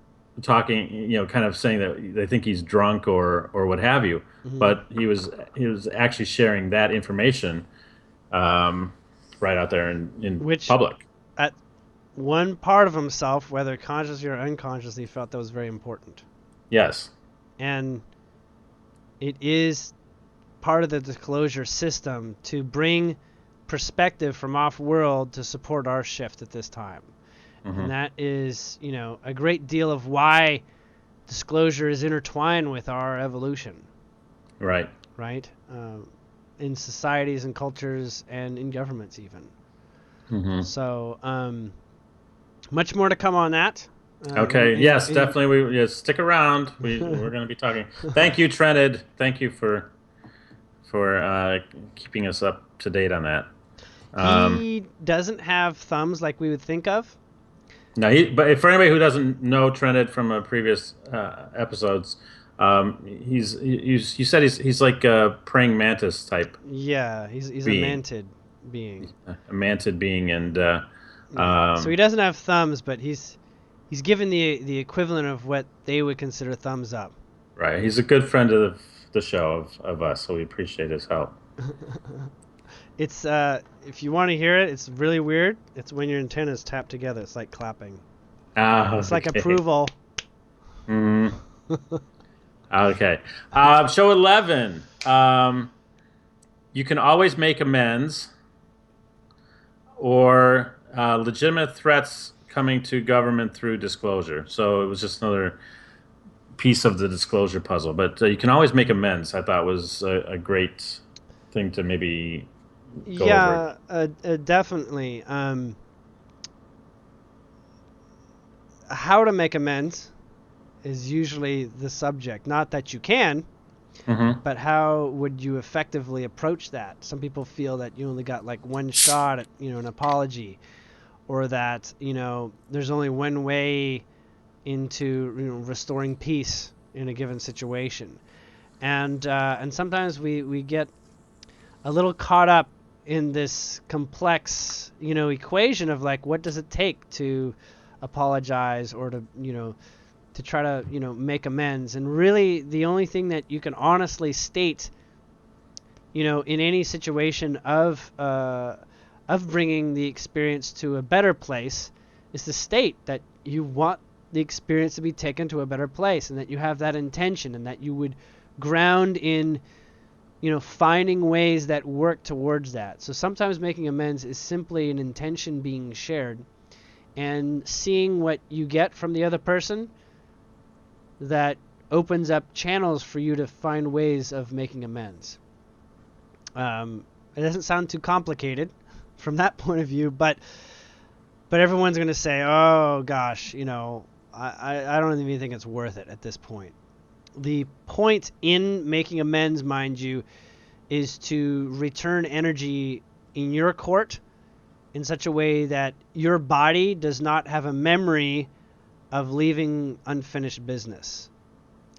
talking, kind of saying that they think he's drunk or what have you. Hmm. But he was actually sharing that information um, right out there in Which public. at one part of himself, whether consciously or unconsciously, felt that was very important. Yes. And it is part of the disclosure system to bring perspective from off world to support our shift at this time. And Hmm. that is, a great deal of why disclosure is intertwined with our evolution, Right. right? In societies and cultures and in governments, even. Hmm. So, much more to come on that. Okay. Yes, definitely. Stick around. We're going to be talking. Thank you, Trenid. Thank you for keeping us up to date on that. Um, He doesn't have thumbs like we would think of. Now, but for anybody who doesn't know Trenid from previous episodes, you said he's like a praying mantis type Yeah, he's a being, mantid being. a mantid being, and Yeah. So he doesn't have thumbs, but he's given the equivalent of what they would consider thumbs up. right, he's a good friend of the show of us, so we appreciate his help. It's if you want to hear it, it's really weird. It's when your antennas tap together. It's like clapping. Ah, It's like okay. approval. Mm, okay. Show 11. You can always make amends, or legitimate threats coming to government through disclosure. So it was just another piece of the disclosure puzzle. But you can always make amends. I thought was a great thing to maybe go over. Yeah, definitely. How to make amends is usually the subject. Not that you can, Hmm. but how would you effectively approach that? Some people feel that you only got like one shot at, an apology, or that, there's only one way into, restoring peace in a given situation. And sometimes we get a little caught up in this complex, equation of like, what does it take to apologize, or to try to, make amends. And really, the only thing that you can honestly state, in any situation of bringing the experience to a better place, is to state that you want the experience to be taken to a better place, and that you have that intention, and that you would ground in, finding ways that work towards that. So sometimes making amends is simply an intention being shared, and seeing what you get from the other person that opens up channels for you to find ways of making amends. It doesn't sound too complicated from that point of view, but everyone's going to say, oh gosh, I don't even think it's worth it at this point. The point in making amends, mind you, is to return energy in your court in such a way that your body does not have a memory of leaving unfinished business.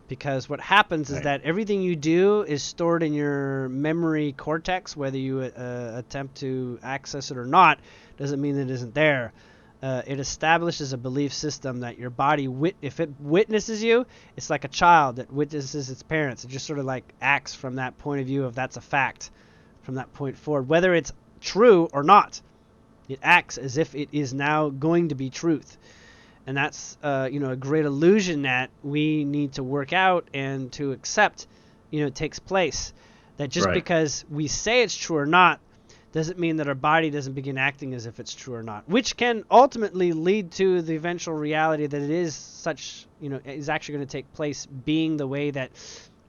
Because what happens is that everything you do is stored in your memory cortex, whether you attempt to access it or not, doesn't mean that it isn't there. It establishes a belief system that your body, if it witnesses you, it's like a child that witnesses its parents. It just sort of like acts from that point of view of that's a fact from that point forward. Whether it's true or not, it acts as if it is now going to be truth. And that's a great illusion that we need to work out and to accept, takes place. That just because we say it's true or not doesn't mean that our body doesn't begin acting as if it's true or not, which can ultimately lead to the eventual reality that it is such, is actually going to take place being the way that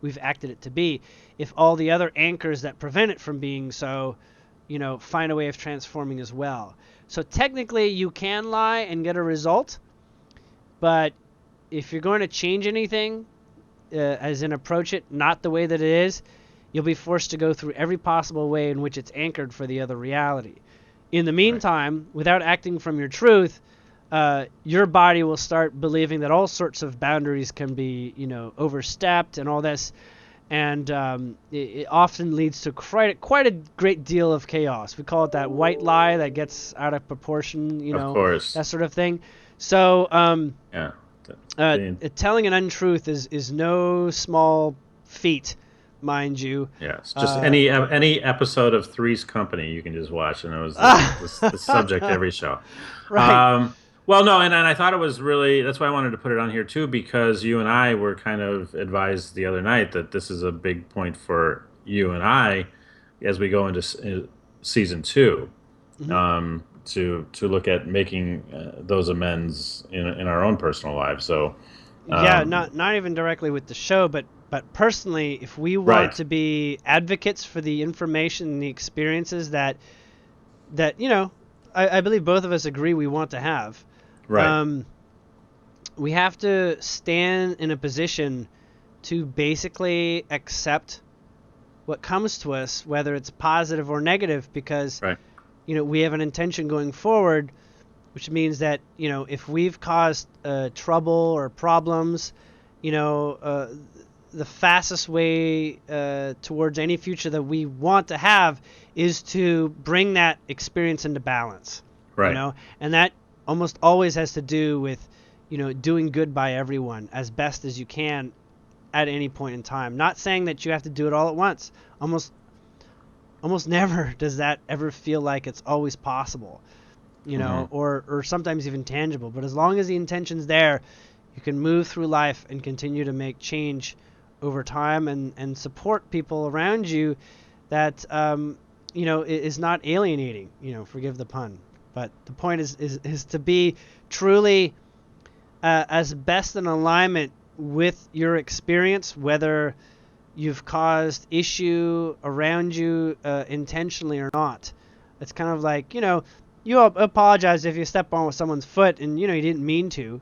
we've acted it to be. If all the other anchors that prevent it from being so, find a way of transforming as well. So technically you can lie and get a result. But if you're going to change anything, as in approach it not the way that it is, you'll be forced to go through every possible way in which it's anchored for the other reality. In the meantime, without acting from your truth, your body will start believing that all sorts of boundaries can be, overstepped and all this. And it often leads to quite a great deal of chaos. We call it that white lie that gets out of proportion, Of course. that sort of thing. So Yeah. telling an untruth is no small feat, mind you. Yeah, it's just any episode of Three's Company you can just watch, and it was the subject every show. Right. Well, no, and I thought it was really, that's why I wanted to put it on here too, because you and I were kind of advised the other night that this is a big point for you and I as we go into season 2, to look at making those amends in our own personal lives. So Yeah, not even directly with the show, but personally, if we want to be advocates for the information and the experiences that I believe both of us agree we want to have. We have to stand in a position to basically accept what comes to us, whether it's positive or negative, because we have an intention going forward, which means that if we've caused trouble or problems, the fastest way towards any future that we want to have is to bring that experience into balance. And that almost always has to do with doing good by everyone as best as you can at any point in time. Not saying that you have to do it all at once. Almost never does that ever feel like it's always possible, or sometimes even tangible. But as long as the intention's there, you can move through life and continue to make change over time and support people around you that is not alienating, forgive the pun. But the point is to be truly as best in alignment with your experience, whether you've caused issue around you intentionally or not. It's kind of like, you apologize if you step on someone's foot and, you didn't mean to.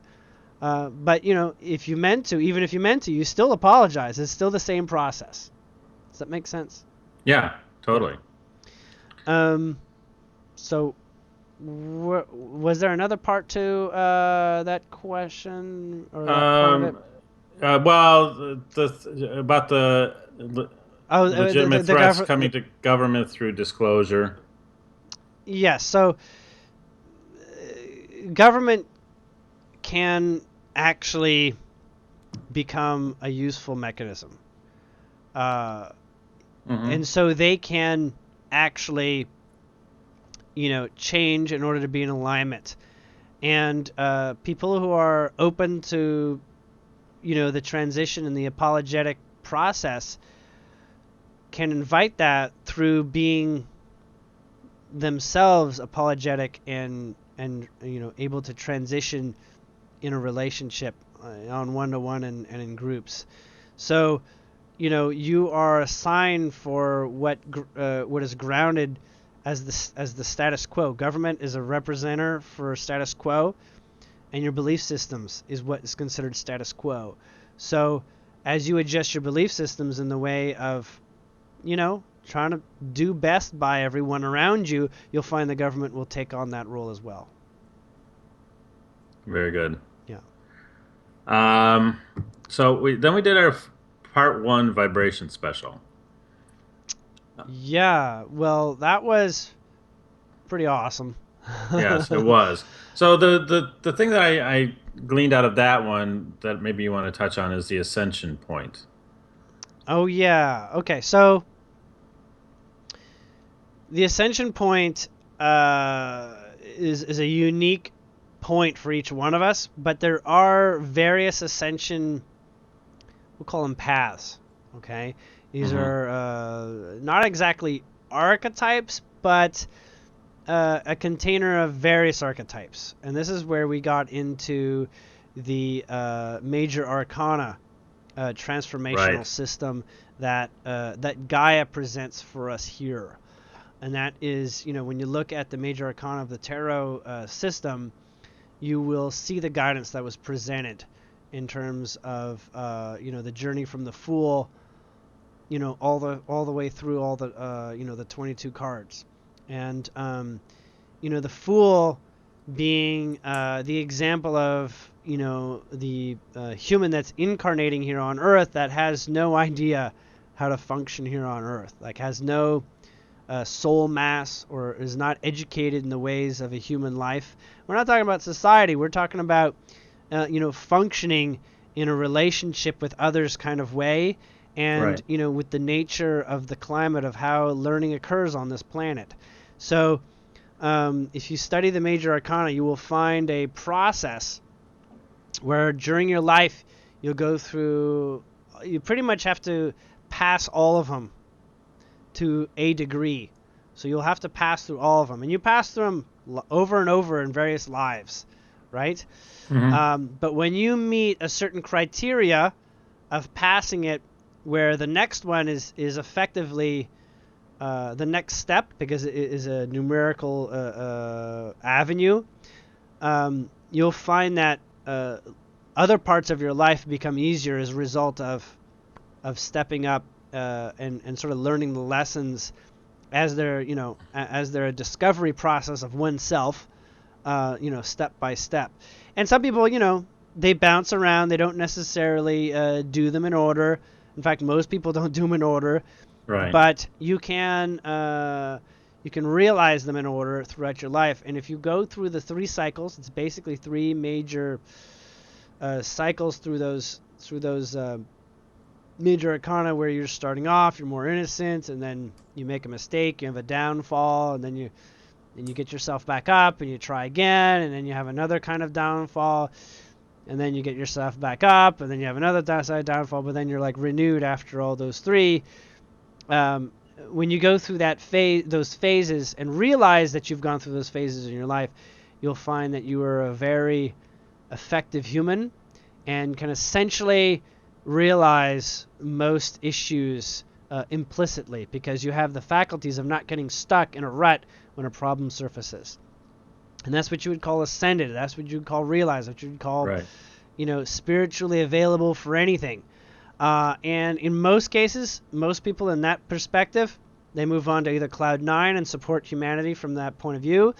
But, if you meant to, even if you meant to, you still apologize. It's still the same process. Does that make sense? Yeah, totally. So was there another part to that question or that part of it? Well, about the legitimate threats coming to government through disclosure. Yes. So government can actually become a useful mechanism. And so they can actually, change in order to be in alignment. And people who are open to, the transition and the apologetic process can invite that through being themselves apologetic and able to transition in a relationship on one-to-one and in groups. So you are a sign for what is grounded as the status quo. Government is a representator for status quo, and your belief systems is what is considered status quo. So as you adjust your belief systems in the way of trying to do best by everyone around you, you'll find the government will take on that role as well. Very good. Yeah. So we did our part 1 vibration special. Yeah, well, that was pretty awesome. Yes, it was. So the thing that I gleaned out of that one that maybe you want to touch on is the ascension point. Oh yeah. Okay, so the ascension point is a unique point for each one of us, but there are various ascension, we'll call them paths. Okay, these are not exactly archetypes, but a container of various archetypes. And this is where we got into the major arcana transformational system that Gaia presents for us here. And that is, when you look at the major arcana of the tarot system, you will see the guidance that was presented in terms of the journey from the Fool, all the way through all the the 22 cards. And the Fool being the example of the human that's incarnating here on Earth that has no idea how to function here on Earth, like has no soul mass or is not educated in the ways of a human life. We're not talking about society. We're talking about functioning in a relationship with others kind of way, and with the nature of the climate of how learning occurs on this planet. So if you study the major arcana, you will find a process where during your life you'll go through, you pretty much have to pass all of them to a degree. So you'll have to pass through all of them, and you pass through them over and over in various lives, right? But when you meet a certain criteria of passing it, where the next one is effectively the next step, because it is a numerical avenue, you'll find that other parts of your life become easier as a result of stepping up and sort of learning the lessons as they're as they're a discovery process of oneself, step by step. And some people, they bounce around. They don't necessarily do them in order. In fact, most people don't do them in order. Right. But you can realize them in order throughout your life. And if you go through the 3 cycles, it's basically 3 major cycles through those major arcana, where you're starting off, you're more innocent, and then you make a mistake, you have a downfall, and then you get yourself back up and you try again, and then you have another kind of downfall, and then you get yourself back up, and then you have another downfall, but then you're like renewed after all those 3. And when you go through those phases, and realize that you've gone through those phases in your life, you'll find that you are a very effective human and can essentially realize most issues implicitly, because you have the faculties of not getting stuck in a rut when a problem surfaces. And that's what you would call ascended. That's what you would call realized. What you would call, Right. Spiritually available for anything. And in most cases, most people in that perspective, they move on to either Cloud 9 and support humanity from that point of view,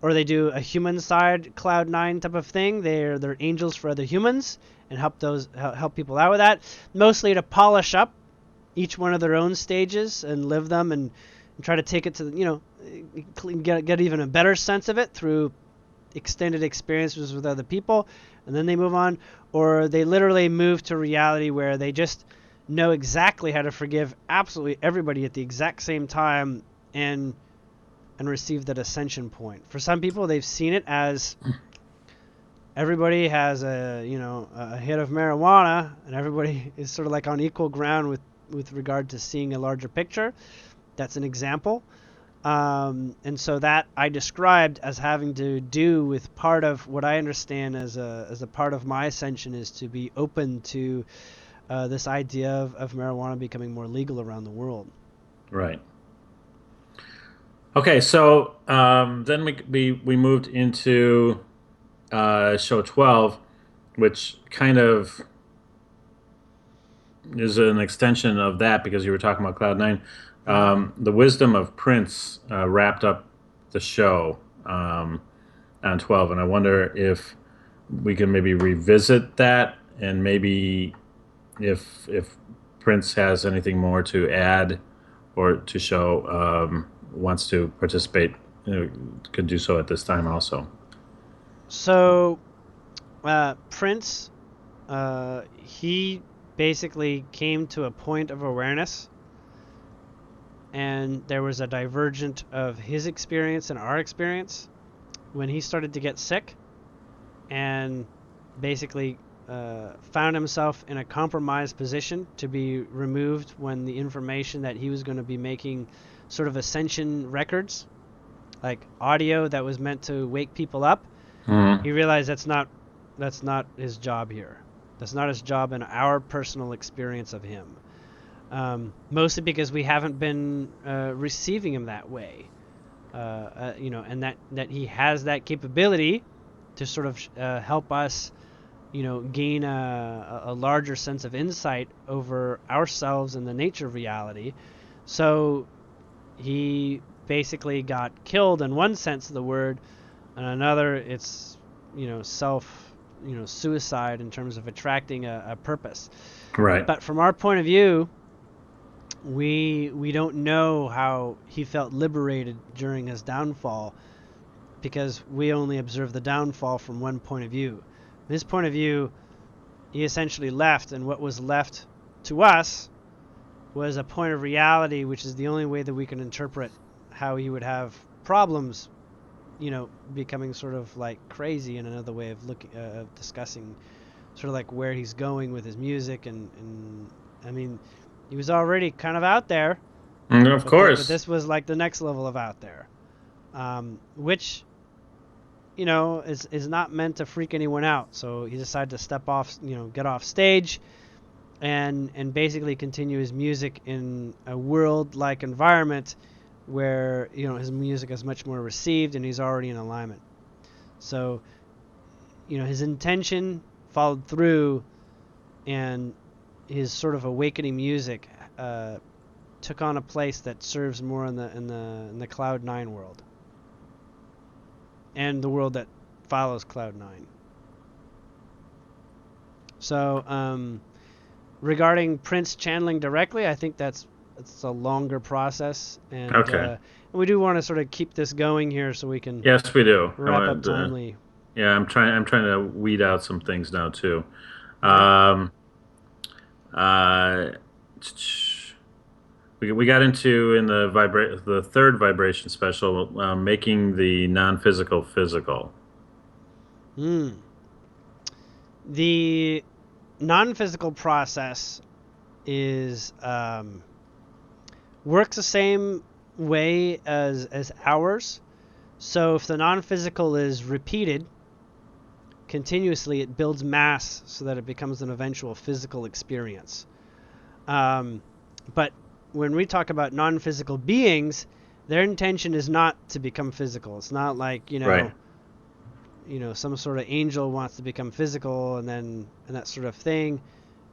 or they do a human side Cloud 9 type of thing. They're angels for other humans and help people out with that, mostly to polish up each one of their own stages and live them, and try to take it to get even a better sense of it through extended experiences with other people, and then they move on. Or they literally move to reality where they just know exactly how to forgive absolutely everybody at the exact same time, and receive that ascension point. For some people, they've seen it as everybody has a hit of marijuana, and everybody is sort of like on equal ground with regard to seeing a larger picture. That's an example. And so that I described as having to do with part of what I understand as a part of my ascension, is to be open to this idea of marijuana becoming more legal around the world. Right. Okay, so then we moved into show 12, which kind of is an extension of that, because you were talking about Cloud 9. The wisdom of Prince wrapped up the show on 12, and I wonder if we can maybe revisit that, and maybe if Prince has anything more to add or to show, wants to participate, could do so at this time also. So Prince, he basically came to a point of awareness, and there was a divergent of his experience and our experience when he started to get sick, and basically found himself in a compromised position to be removed when the information that he was going to be making sort of ascension records, like audio that was meant to wake people up. He realized that's not his job here. That's not his job in our personal experience of him. Mostly because we haven't been receiving him that way, and that he has that capability to sort of help us, gain a larger sense of insight over ourselves and the nature of reality. So he basically got killed in one sense of the word, and another, it's suicide in terms of attracting a purpose. Right. But from our point of view, we don't know how he felt liberated during his downfall, because we only observe the downfall from one point of view. From his point of view, he essentially left, and what was left to us was a point of reality, which is the only way that we can interpret how he would have problems, becoming sort of like crazy, in another way of looking, discussing sort of like where he's going with his music, and I mean, he was already kind of out there, Of course. but this was like the next level of out there, which is not meant to freak anyone out. So he decided to step off, get off stage, and basically continue his music in a world-like environment where his music is much more received, and he's already in alignment. So his intention followed through, and his sort of awakening music took on a place that serves more in the Cloud 9 world, and the world that follows Cloud 9. So regarding Prince channeling directly, I think it's a longer process, and Okay. and we do want to sort of keep this going here so we can Yes, we do. wrap up timely. Yeah, I'm trying to weed out some things now too. Right. Um, uh, we got into in the third vibration special, making the non-physical physical. The non-physical process is works the same way as ours. So if the non-physical is repeated continuously, it builds mass so that it becomes an eventual physical experience. But when we talk about non-physical beings, their intention is not to become physical. It's not like, Right. Some sort of angel wants to become physical and that sort of thing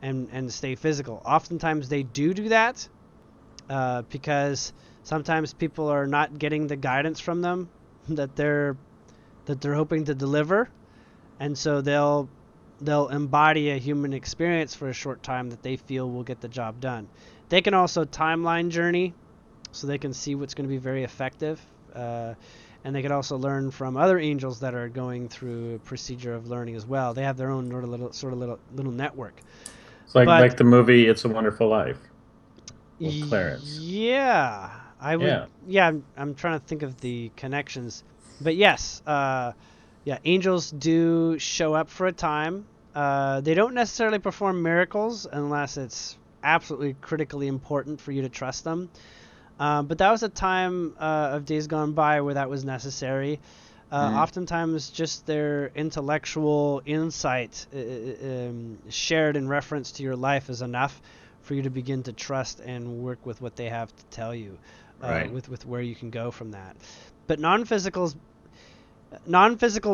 and stay physical. Oftentimes they do that because sometimes people are not getting the guidance from them that they're hoping to deliver, and so they'll embody a human experience for a short time that they feel will get the job done. They can also timeline journey, so they can see what's going to be very effective, and they can also learn from other angels that are going through a procedure of learning as well. They have their own little network. It's like But the movie It's a Wonderful Life with Clarence. yeah, I would. Yeah. Yeah, I'm trying to think of the connections, but yes, yeah, angels do show up for a time. They don't necessarily perform miracles unless it's absolutely critically important for you to trust them. But that was a time of days gone by where that was necessary. Oftentimes, just their intellectual insight shared in reference to your life is enough for you to begin to trust and work with what they have to tell you, Right. with where you can go from that. But non-physical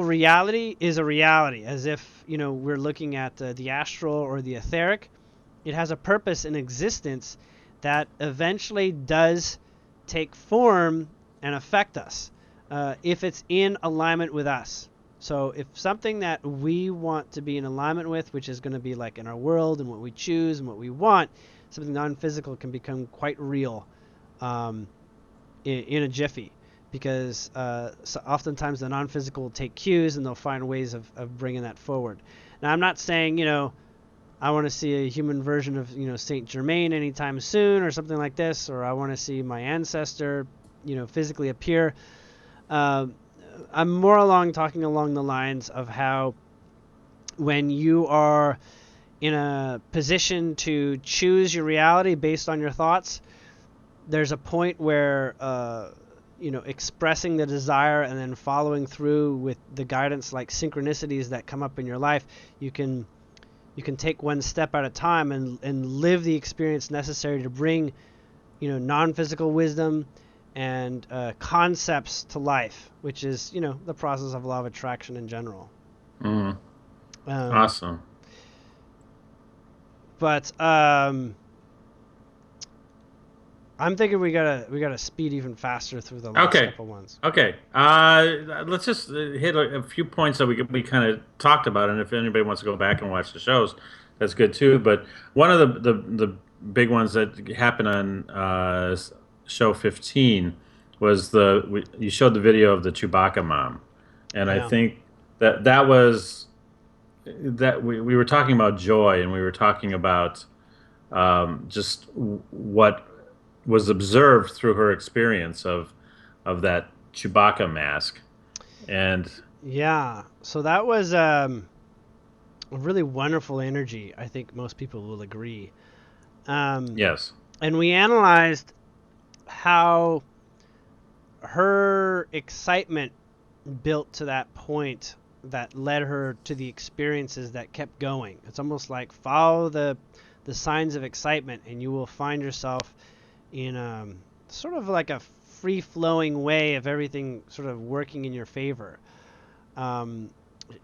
reality is a reality, as if we're looking at the astral or the etheric. It has a purpose in existence that eventually does take form and affect us if it's in alignment with us. So if something that we want to be in alignment with, which is going to be like in our world and what we choose and what we want, something non-physical can become quite real in a jiffy, because so oftentimes the non-physical will take cues and they'll find ways of bringing that forward. Now, I'm not saying, I want to see a human version of, Saint Germain anytime soon or something like this, or I want to see my ancestor, physically appear. I'm more talking along the lines of how when you are in a position to choose your reality based on your thoughts, there's a point where expressing the desire and then following through with the guidance, like synchronicities that come up in your life, you can take one step at a time and live the experience necessary to bring non-physical wisdom and concepts to life, which is the process of law of attraction in general. Awesome. But I'm thinking we gotta speed even faster through the last Okay. couple ones. Okay. Let's just hit a few points that we kind of talked about, and if anybody wants to go back and watch the shows, that's good too. But one of the big ones that happened on show 15 was you showed the video of the Chewbacca Mom, and I Yeah. think that was that we were talking about joy, and we were talking about just what was observed through her experience of that Chewbacca mask. And Yeah. So that was a really wonderful energy. I think most people will agree. yes, And we analyzed how her excitement built to that point that led her to the experiences that kept going. It's almost like follow the signs of excitement and you will find yourself in sort of like a free-flowing way of everything sort of working in your favor. And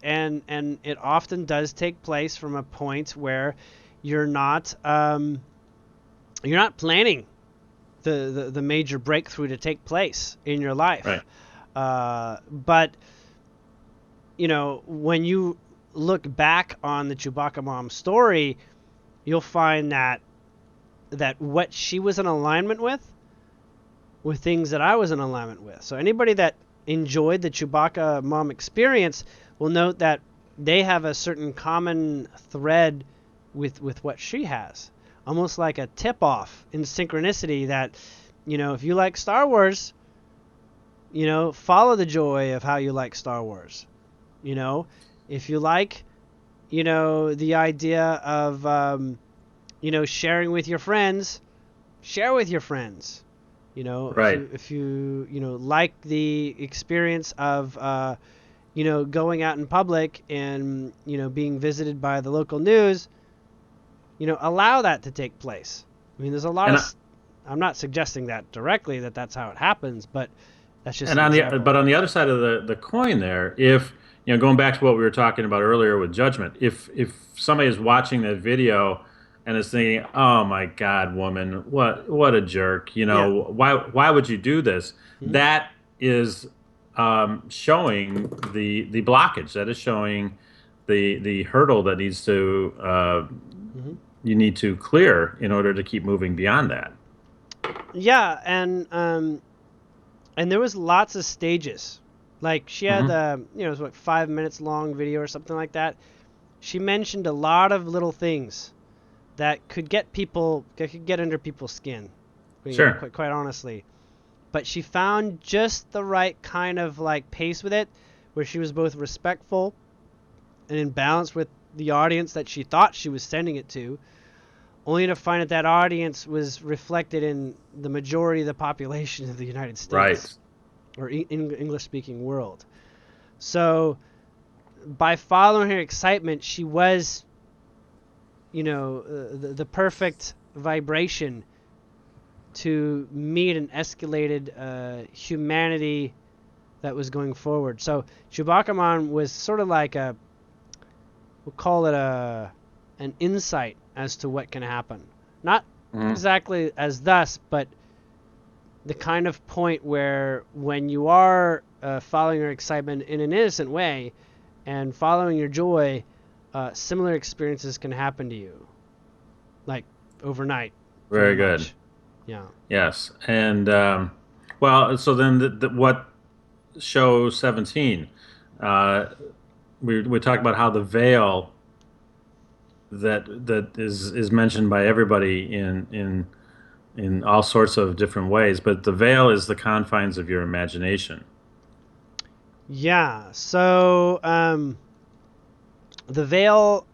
it often does take place from a point where you're not planning the major breakthrough to take place in your life. right, But when you look back on the Chewbacca Mom story, you'll find that what she was in alignment with were things that I was in alignment with. So anybody that enjoyed the Chewbacca Mom experience will note that they have a certain common thread with what she has. Almost like a tip-off in synchronicity that, if you like Star Wars, follow the joy of how you like Star Wars. If you like, the idea of, sharing with your friends, share with your friends. Right. If you like the experience of going out in public and being visited by the local news, allow that to take place. I mean, there's a lot And of. I'm not suggesting that directly that that's how it happens, but that's just And an on the example. but on the other side of the coin there, if going back to what we were talking about earlier with judgment, if somebody is watching that video and is thinking, "Oh my God, woman, what a jerk," Yeah. why would you do this? Hmm. That is showing the blockage. That is showing the hurdle that needs to Hmm. you need to clear in order to keep moving beyond that. Yeah, and there was lots of stages. Like she had Hmm. it was like 5 minutes long video or something like that. She mentioned a lot of little things that could get under people's skin, Sure. quite honestly. But she found just the right kind of like pace with it, where she was both respectful and in balance with the audience that she thought she was sending it to, only to find that audience was reflected in the majority of the population of the United Right. States or English-speaking world. So by following her excitement, she was, the perfect vibration to meet an escalated humanity that was going forward. So Chewbacca Mom was sort of like we'll call it an insight as to what can happen. Not Mhm. exactly as thus, but the kind of point where when you are following your excitement in an innocent way and following your joy, similar experiences can happen to you, like overnight, pretty Very good. much. Yeah. Yes, and well, so then what show 17? Uh, we talked about how the veil that is mentioned by everybody in all sorts of different ways, but the veil is the confines of your imagination. Yeah. So the veil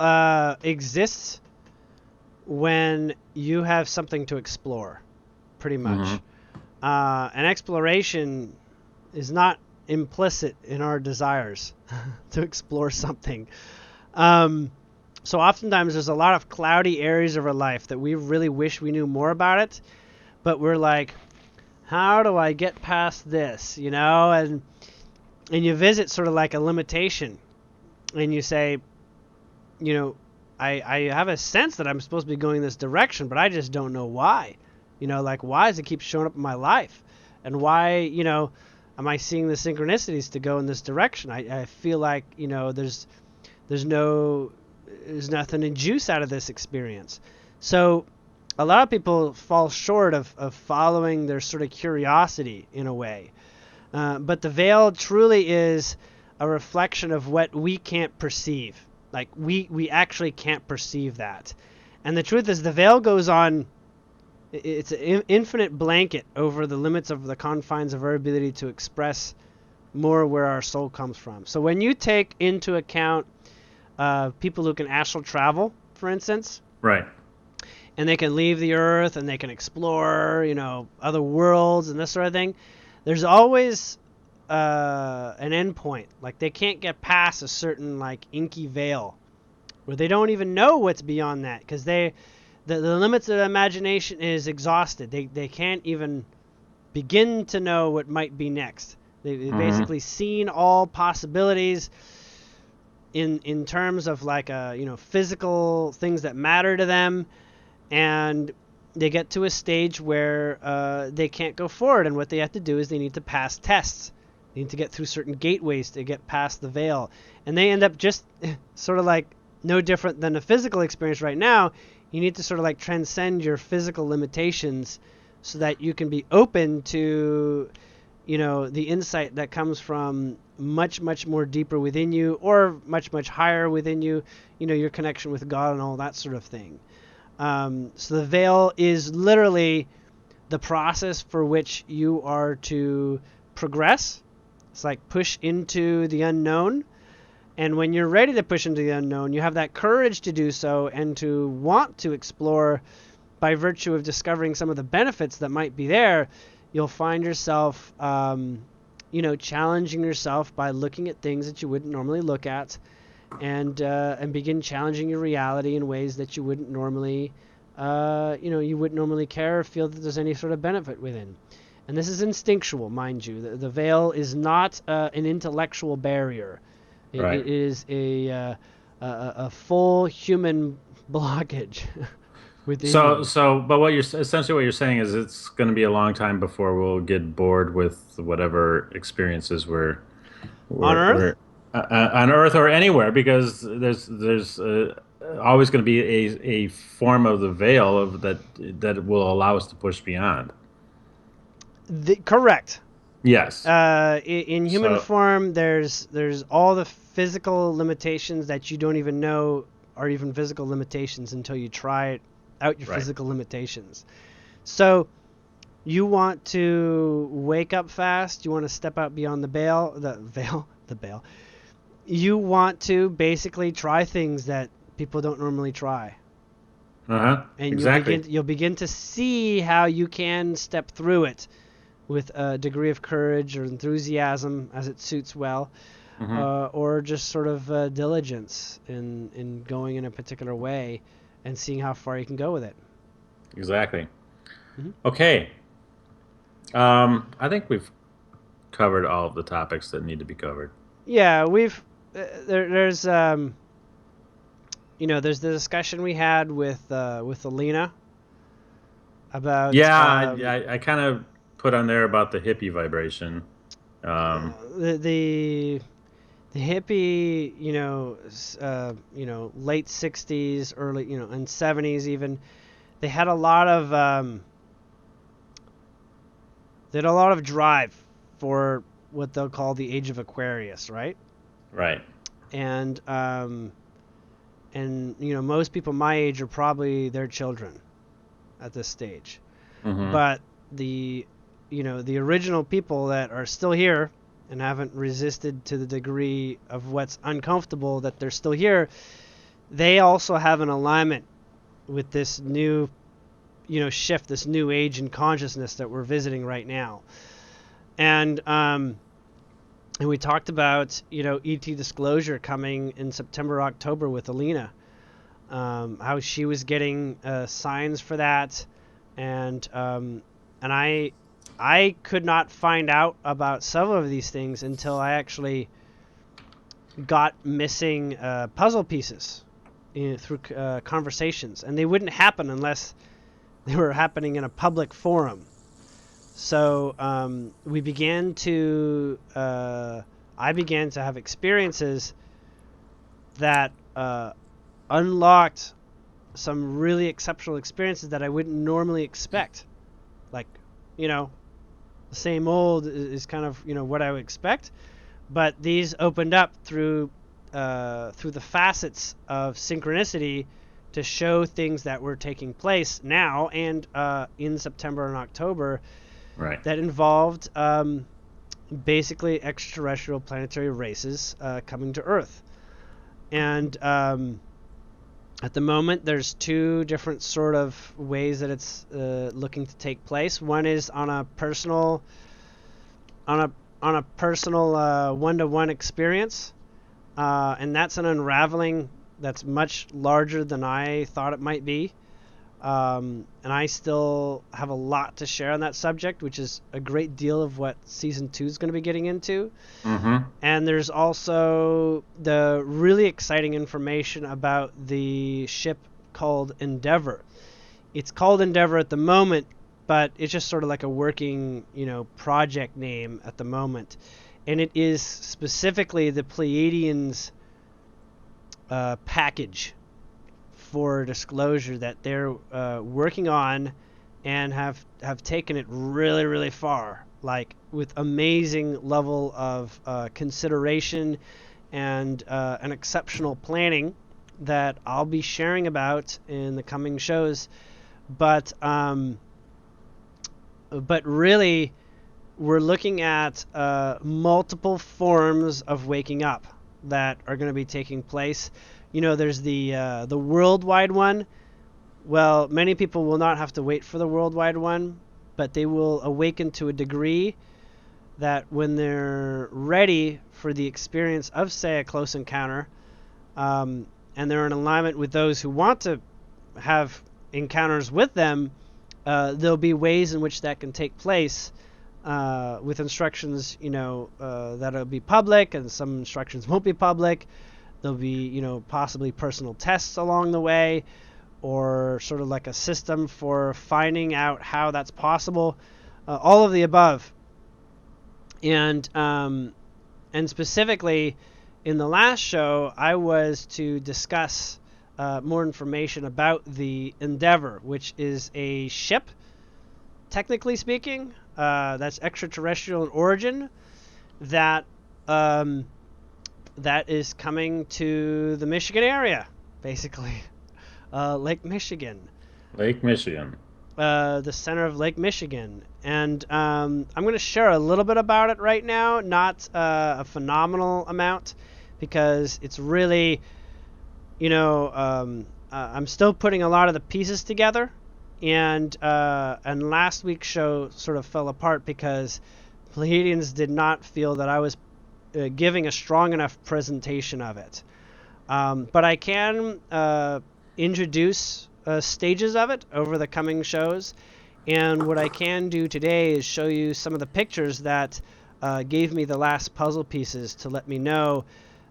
exists when you have something to explore, pretty much. Hmm. An exploration is not implicit in our desires to explore something. Um, so oftentimes there's a lot of cloudy areas of our life that we really wish we knew more about it, but we're like, how do I get past this? And you visit sort of like a limitation, and you say, you know, I have a sense that I'm supposed to be going this direction, but I just don't know why. Like why does it keep showing up in my life? And why, am I seeing the synchronicities to go in this direction? I feel like, there's no there's nothing to juice out of this experience. So a lot of people fall short of following their sort of curiosity in a way. But the veil truly is a reflection of what we can't perceive. Like we actually can't perceive that. And the truth is the veil goes on, it's an infinite blanket over the limits of the confines of our ability to express more where our soul comes from. So when you take into account people who can astral travel, for instance, Right. and they can leave the earth and they can explore, other worlds and this sort of thing, there's always an end point. Like they can't get past a certain like inky veil where they don't even know what's beyond that because the limits of the imagination is exhausted. They can't even begin to know what might be next. They've Hmm. basically seen all possibilities in terms of like physical things that matter to them, and they get to a stage where they can't go forward, and what they have to do is they need to pass tests. They need to get through certain gateways to get past the veil, and they end up just sort of like no different than a physical experience right now. You need to sort of like transcend your physical limitations so that you can be open to the insight that comes from much more deeper within you, or much higher within you, your connection with God and all that sort of thing. So the veil is literally the process for which you are to progress. It's like push into the unknown. And when you're ready to push into the unknown, you have that courage to do so and to want to explore by virtue of discovering some of the benefits that might be there. you'll find yourself, challenging yourself by looking at things that you wouldn't normally look at, and begin challenging your reality in ways that you wouldn't normally, you wouldn't normally care or feel that there's any sort of benefit within. And this is instinctual, mind you. The veil is not an intellectual barrier. It is a full human blockage within you. But essentially what you're saying is it's going to be a long time before we'll get bored with whatever experiences On Earth? we're on Earth or anywhere, because there's always going to be a form of the veil of that will allow us to push beyond. Correct. Yes. In human form, there's all the physical limitations that you don't even know are even physical limitations until you try out your physical limitations. So you want to wake up fast. You want to step out beyond the veil. You want to basically try things that people don't normally try. And exactly. You'll begin to see how you can step through it with a degree of courage or enthusiasm as it suits well, or just sort of diligence in going in a particular way and seeing how far you can go with it. Exactly. Okay. I think we've covered all of the topics that need to be covered. Yeah, we've there's the discussion we had with Alina about I kind of put on there about the hippie vibration. The hippie, late 60s, early, and 70s even, they had a lot of drive for what they'll call the age of Aquarius, right? Right. And most people my age are probably their children at this stage. But the original people that are still here and haven't resisted to the degree of what's uncomfortable that they're still here, they also have an alignment with this new, shift, this new age in consciousness that we're visiting right now. And we talked about, ET Disclosure coming in September, October with Alina, how she was getting signs for that. And I could not find out about some of these things until I actually got missing puzzle pieces through conversations, and they wouldn't happen unless they were happening in a public forum. So I began to have experiences that unlocked some really exceptional experiences that I wouldn't normally expect. Like, the same old is kind of, what I would expect, but these opened up through the facets of synchronicity to show things that were taking place now and in September and October, right, that involved basically extraterrestrial planetary races coming to Earth. And at the moment, there's two different sort of ways that it's looking to take place. One is on a personal one-to-one experience, and that's an unraveling that's much larger than I thought it might be. And I still have a lot to share on that subject, which is a great deal of what season 2 is going to be getting into. And there's also the really exciting information about the ship called Endeavour. It's called Endeavour at the moment, but it's just sort of like a working, project name at the moment. And it is specifically the Pleiadians package for disclosure that they're working on and have taken it really, really far, like with amazing level of consideration and an exceptional planning that I'll be sharing about in the coming shows. But really, we're looking at multiple forms of waking up that are going to be taking place. There's the worldwide one. Well, many people will not have to wait for the worldwide one, but they will awaken to a degree that when they're ready for the experience of, say, a close encounter, and they're in alignment with those who want to have encounters with them, there'll be ways in which that can take place, with instructions, that'll be public, and some instructions won't be public. There'll be, possibly personal tests along the way, or sort of like a system for finding out how that's possible. All of the above. And specifically, in the last show, I was to discuss more information about the Endeavor, which is a ship, technically speaking, that's extraterrestrial in origin, that is coming to the Michigan area, basically. Lake Michigan. Lake Michigan. The center of Lake Michigan. And I'm going to share a little bit about it right now, not a phenomenal amount, because it's really, I'm still putting a lot of the pieces together. And last week's show sort of fell apart because Pleiadians did not feel that I was giving a strong enough presentation of it. But I can introduce stages of it over the coming shows, and what I can do today is show you some of the pictures that gave me the last puzzle pieces to let me know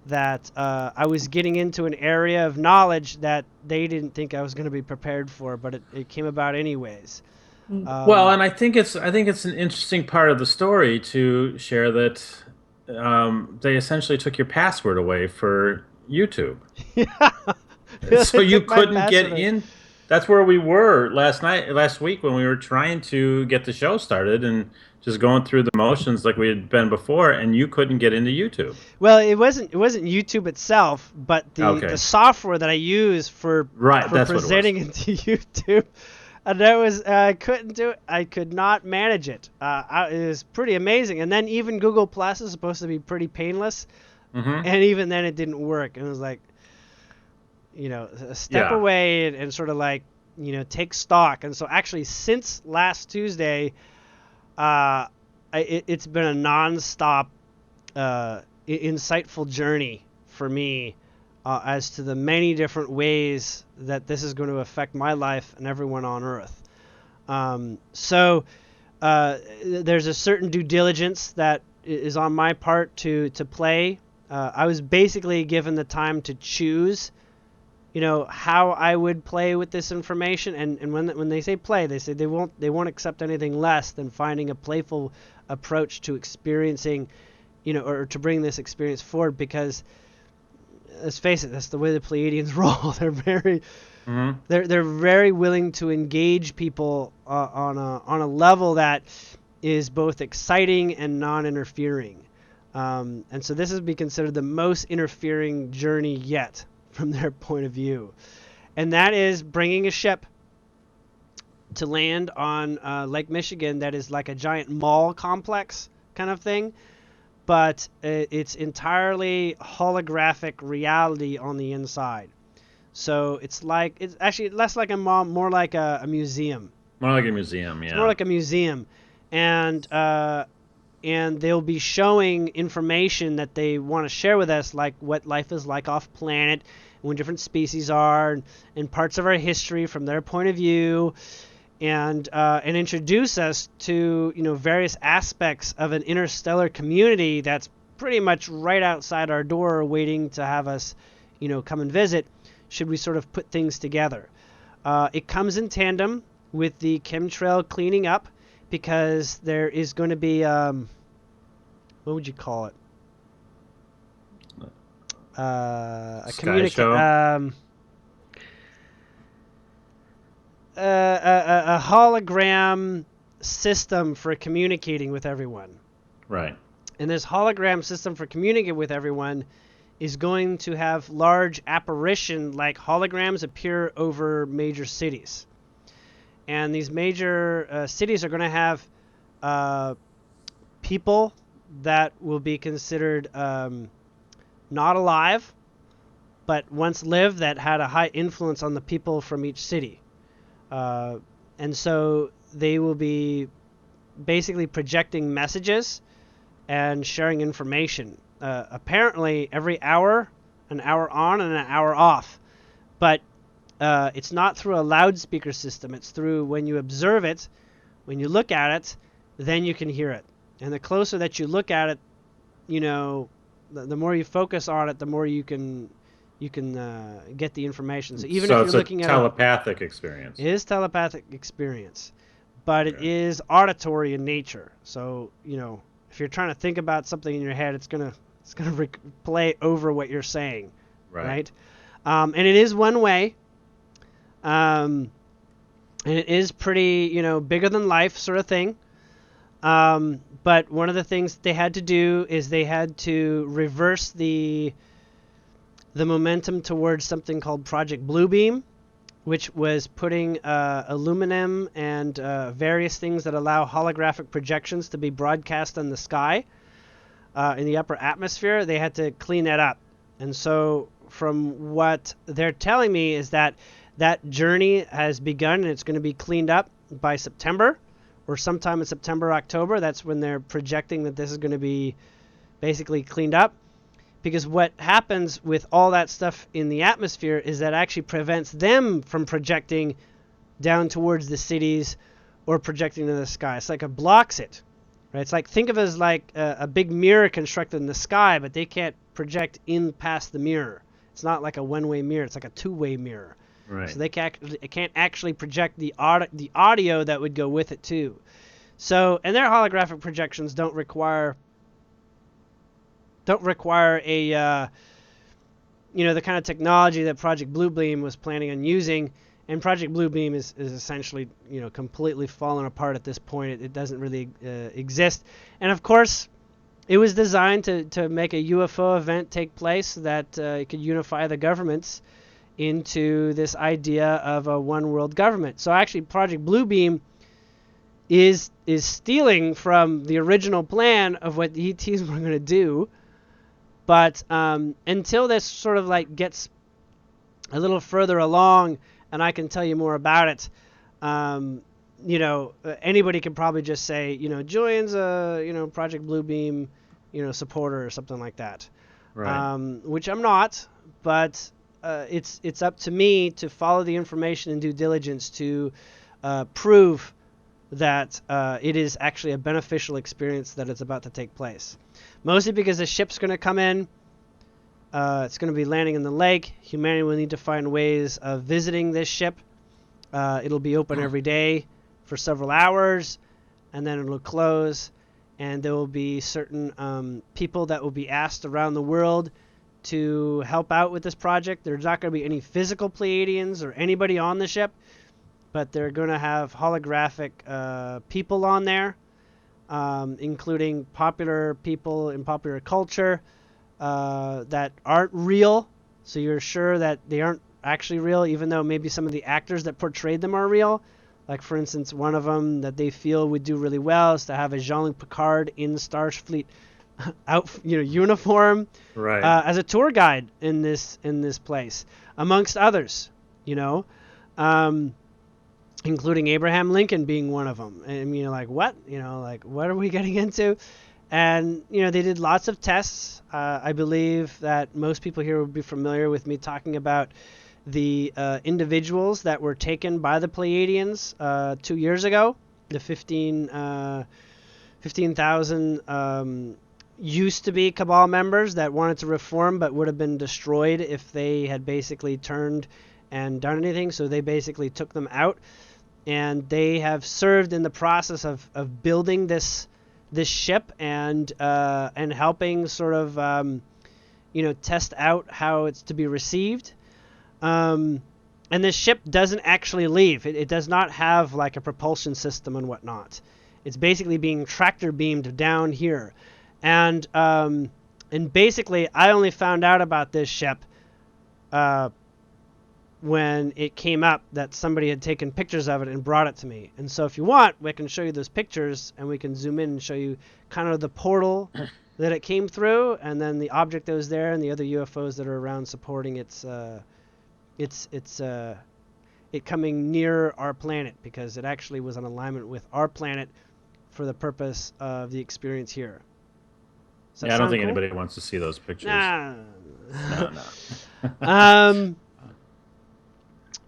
that I was getting into an area of knowledge that they didn't think I was going to be prepared for, but it came about anyways. Well, and I think it's an interesting part of the story to share that they essentially took your password away for YouTube. So you couldn't get in. That's where we were last week when we were trying to get the show started and just going through the motions like we had been before, and you couldn't get into YouTube. Well, it wasn't YouTube itself, but the software that I use for presenting into YouTube. And that was I couldn't do it. I could not manage it. It was pretty amazing. And then even Google Plus is supposed to be pretty painless, and even then it didn't work. And it was like, a step away and sort of like, take stock. And so actually, since last Tuesday, it's been a nonstop, insightful journey for me as to the many different ways that this is going to affect my life and everyone on Earth. So there's a certain due diligence that is on my part to play. I was basically given the time to choose, how I would play with this information. And when they say play, they say they won't accept anything less than finding a playful approach to experiencing, or to bring this experience forward, because let's face it, that's the way the Pleiadians roll. They're very, they're very willing to engage people on a level that is both exciting and non-interfering. And so this would be considered the most interfering journey yet from their point of view, and that is bringing a ship to land on Lake Michigan that is like a giant mall complex kind of thing. But it's entirely holographic reality on the inside. So it's actually less like a mall, more like a museum. More like a museum, yeah. It's more like a museum. And they'll be showing information that they want to share with us, like what life is like off planet, when different species are, and parts of our history from their point of view. And introduce us to various aspects of an interstellar community that's pretty much right outside our door, waiting to have us, come and visit. Should we sort of put things together? It comes in tandem with the chemtrail cleaning up, because there is going to be what would you call it? A show. A hologram system for communicating with everyone. Right. And this hologram system for communicating with everyone is going to have large apparition, like holograms appear over major cities. And these major cities are going to have people that will be considered not alive, but once lived, that had a high influence on the people from each city. And so they will be basically projecting messages and sharing information. Apparently, every hour, an hour on and an hour off. But it's not through a loudspeaker system. It's through when you observe it, when you look at it, then you can hear it. And the closer that you look at it, you know, the more you focus on it, the more you can get the information. So even if you're looking at a telepathic experience. It is telepathic experience, but it is auditory in nature. So, you know, if you're trying to think about something in your head, it's gonna play over what you're saying, right? And it is one way, and it is pretty, you know, bigger than life sort of thing. But one of the things they had to do is they had to reverse the momentum towards something called Project Bluebeam, which was putting aluminum and various things that allow holographic projections to be broadcast in the sky, in the upper atmosphere. They had to clean that up. And so from what they're telling me is that journey has begun, and it's going to be cleaned up by September, or sometime in September, October. That's when they're projecting that this is going to be basically cleaned up. Because what happens with all that stuff in the atmosphere is that actually prevents them from projecting down towards the cities or projecting to the sky. It's like it blocks it, right? It's like, think of it as like a big mirror constructed in the sky, but they can't project in past the mirror. It's not like a one-way mirror. It's like a two-way mirror. Right. So it can't actually project the audio that would go with it too. So, and their holographic projections don't require a you know, the kind of technology that Project Bluebeam was planning on using. And Project Bluebeam is essentially, you know, completely fallen apart at this point. It doesn't really exist. And of course, it was designed to make a UFO event take place so that it could unify the governments into this idea of a one world government. So actually, Project Bluebeam is stealing from the original plan of what the ETs were going to do. But until this sort of like gets a little further along, and I can tell you more about it, you know, anybody can probably just say, you know, Julien's a, you know, Project Bluebeam, you know, supporter or something like that. Right. Which I'm not, but it's up to me to follow the information and due diligence to prove that it is actually a beneficial experience that is about to take place. Mostly because the ship's going to come in. It's going to be landing in the lake. Humanity will need to find ways of visiting this ship. It'll be open every day for several hours, and then it'll close. And there will be certain people that will be asked around the world to help out with this project. There's not going to be any physical Pleiadians or anybody on the ship, but they're going to have holographic people on there. Including popular people in popular culture that aren't real, so you're sure that they aren't actually real, even though maybe some of the actors that portrayed them are real. Like, for instance, one of them that they feel would do really well is to have a Jean-Luc Picard in Starfleet uniform, right, as a tour guide in this place, amongst others, you know. Including Abraham Lincoln being one of them. And you're like, what? You know, like, what are we getting into? And, you know, they did lots of tests. I believe that most people here would be familiar with me talking about the individuals that were taken by the Pleiadians 2 years ago. The 15,000 used to be Cabal members that wanted to reform but would have been destroyed if they had basically turned and done anything. So they basically took them out. And they have served in the process of building this ship and helping sort of you know, test out how it's to be received. And this ship doesn't actually leave. It does not have like a propulsion system and whatnot. It's basically being tractor beamed down here, and basically I only found out about this ship when it came up that somebody had taken pictures of it and brought it to me. And so if you want, we can show you those pictures, and we can zoom in and show you kind of the portal that it came through, and then the object that was there, and the other UFOs that are around supporting it coming near our planet, because it actually was in alignment with our planet for the purpose of the experience here. Does that Yeah, I don't sound think cool? anybody wants to see those pictures. Nah. No, no. um.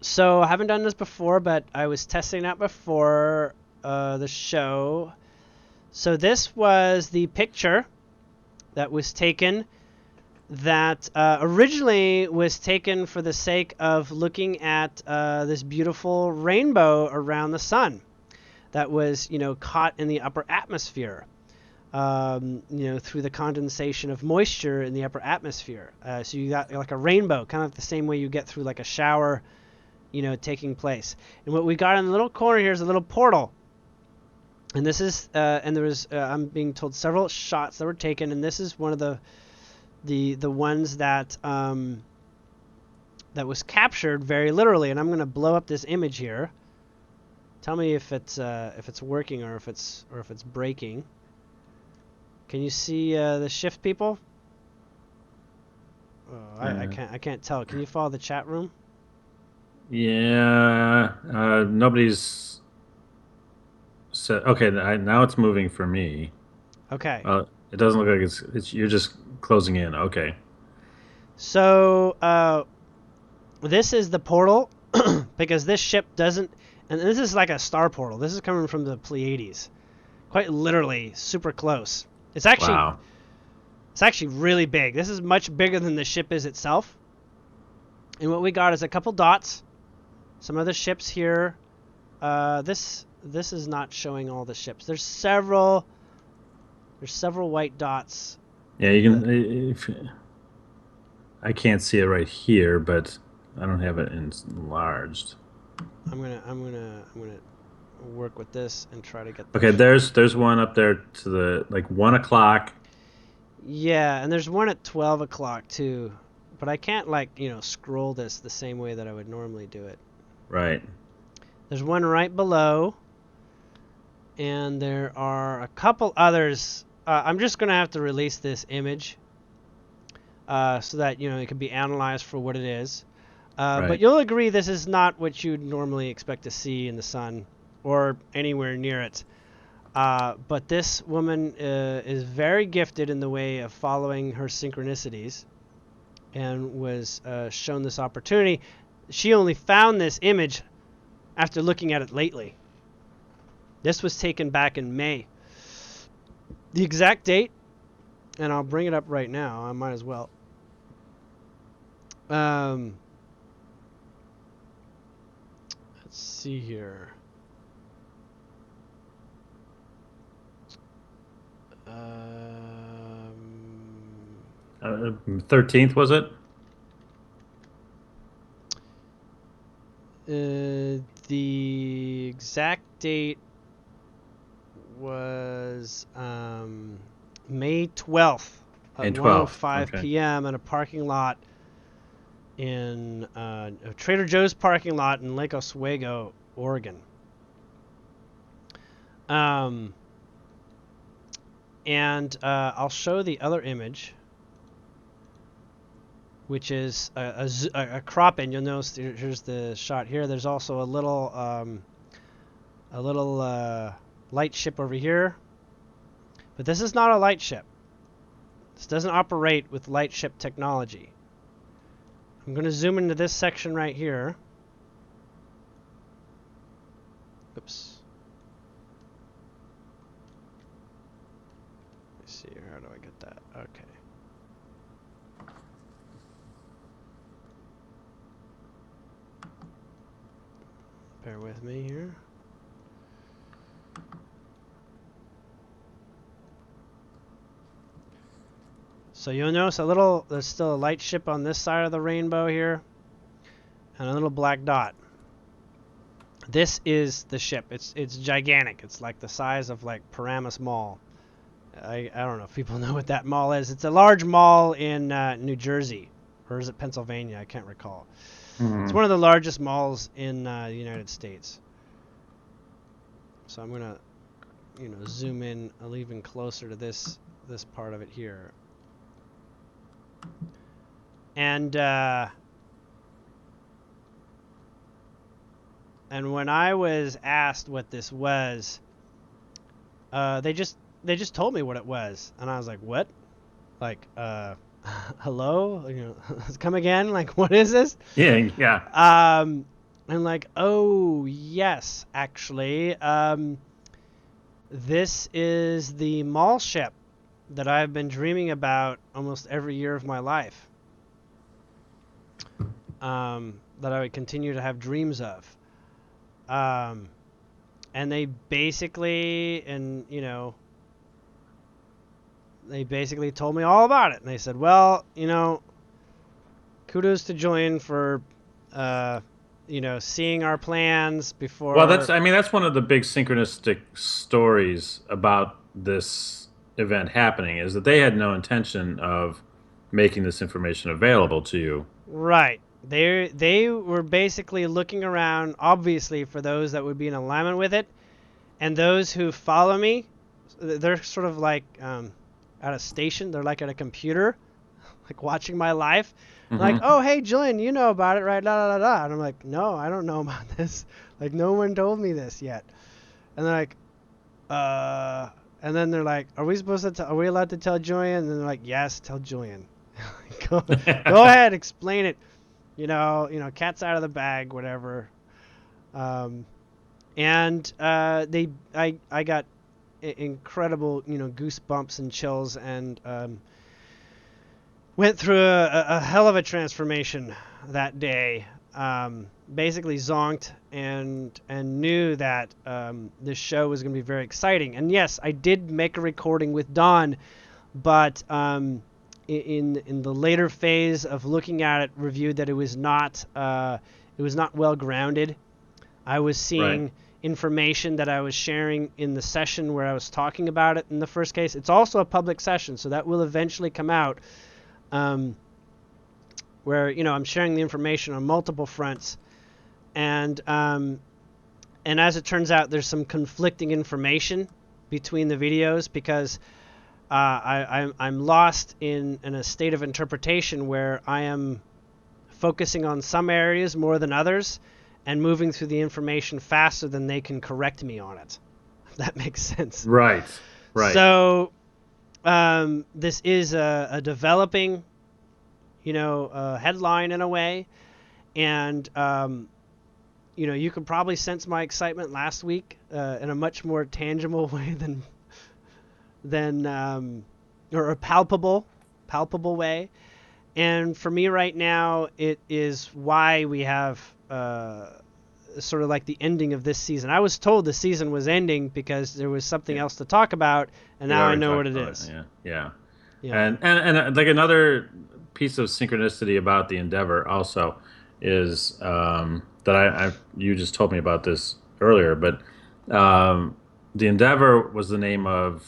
So I haven't done this before, but I was testing out before the show. So this was the picture that was taken that originally was taken for the sake of looking at this beautiful rainbow around the sun that was, caught in the upper atmosphere, through the condensation of moisture in the upper atmosphere. So you got like a rainbow, kind of the same way you get through like a shower, taking place. And what we got in the little corner here is a little portal. And this is, and there was, I'm being told, several shots that were taken, and this is one of the ones that that was captured very literally. And I'm going to blow up this image here. Tell me if it's working or if it's breaking. Can you see the shift, people? Oh, I can't tell. Can you follow the chat room? Yeah, nobody's said. Okay, now it's moving for me. Okay. It doesn't look like it's. You're just closing in. Okay. So this is the portal because this ship doesn't, and this is like a star portal. This is coming from the Pleiades, quite literally, super close. It's actually Wow. really big. This is much bigger than the ship is itself. And what we got is a couple dots. Some other ships here. This is not showing all the ships. There's several white dots. Yeah, you can. I can't see it right here, but I don't have it enlarged. I'm gonna work with this and try to get. Okay, there's one up there to the 1 o'clock. Yeah, and there's one at 12 o'clock too, but I can't scroll this the same way that I would normally do it. Right. There's one right below, and there are a couple others. I'm just gonna have to release this image so that it can be analyzed for what it is. Right. But you'll agree this is not what you'd normally expect to see in the sun or anywhere near it. But this woman is very gifted in the way of following her synchronicities and was shown this opportunity. She only found this image after looking at it lately. This was taken back in May. The exact date, and I'll bring it up right now. I might as well. Let's see here. 13th, was it? The exact date was May 12th at 1:05 p.m. in a parking lot in a Trader Joe's parking lot in Lake Oswego, Oregon. And I'll show the other image, which is a crop in. You'll notice here's the shot here. There's also a little light ship over here, but this is not a light ship. This doesn't operate with light ship technology. I'm going to zoom into this section right here. Oops. Let's see here. How do I get that? Okay. Bear with me here. So you'll notice there's still a light ship on this side of the rainbow here, and a little black dot. This is the ship. It's gigantic. It's like the size of like Paramus Mall. I don't know if people know what that mall is. It's a large mall in New Jersey, or is it Pennsylvania? I can't recall. Mm-hmm. It's one of the largest malls in the United States. So I'm gonna, zoom in a little even closer to this part of it here. And when I was asked what this was, they just told me what it was, and I was like, what? Like, hello? Come again? Like, what is this? Yeah, yeah. And like, oh yes, actually, this is the mall ship that I've been dreaming about almost every year of my life. That I would continue to have dreams of. And they basically, they basically told me all about it. And they said, well, kudos to Julien for, seeing our plans Well, before. that's one of the big synchronistic stories about this event happening is that they had no intention of making this information available to you. Right. They were basically looking around, obviously, for those that would be in alignment with it, and those who follow me, they're sort of like at a station. They're like at a computer, like watching my life. Like, Hmm. oh, hey, Julien, you know about it, right? Da da da da. And I'm like, no, I don't know about this. Like, no one told me this yet. And they're like, and then they're like, are we supposed to? Are we allowed to tell Julien? And they're like, yes, tell Julien. Go ahead, explain it. Cat's out of the bag, whatever. And I got incredible, goosebumps and chills, and went through a hell of a transformation that day. Basically zonked and knew that this show was going to be very exciting. And yes, I did make a recording with Don, but in the later phase of looking at it, reviewed that it was not well grounded. I was seeing Right. information that I was sharing in the session where I was talking about it in the first case. It's also a public session, so that will eventually come out. Where I'm sharing the information on multiple fronts, and as it turns out, there's some conflicting information between the videos because I'm lost in a state of interpretation where I am focusing on some areas more than others and moving through the information faster than they can correct me on it. If that makes sense. Right. Right. So this is a developing, headline in a way, and you could probably sense my excitement last week in a much more tangible way than or a palpable way. And for me right now, it is why we have sort of like the ending of this season. I was told the season was ending because there was something else to talk about, and We now I already know what talked it about is. it. Yeah. Yeah. And like another piece of synchronicity about the Endeavor also is that you just told me about this earlier, but the Endeavor was the name of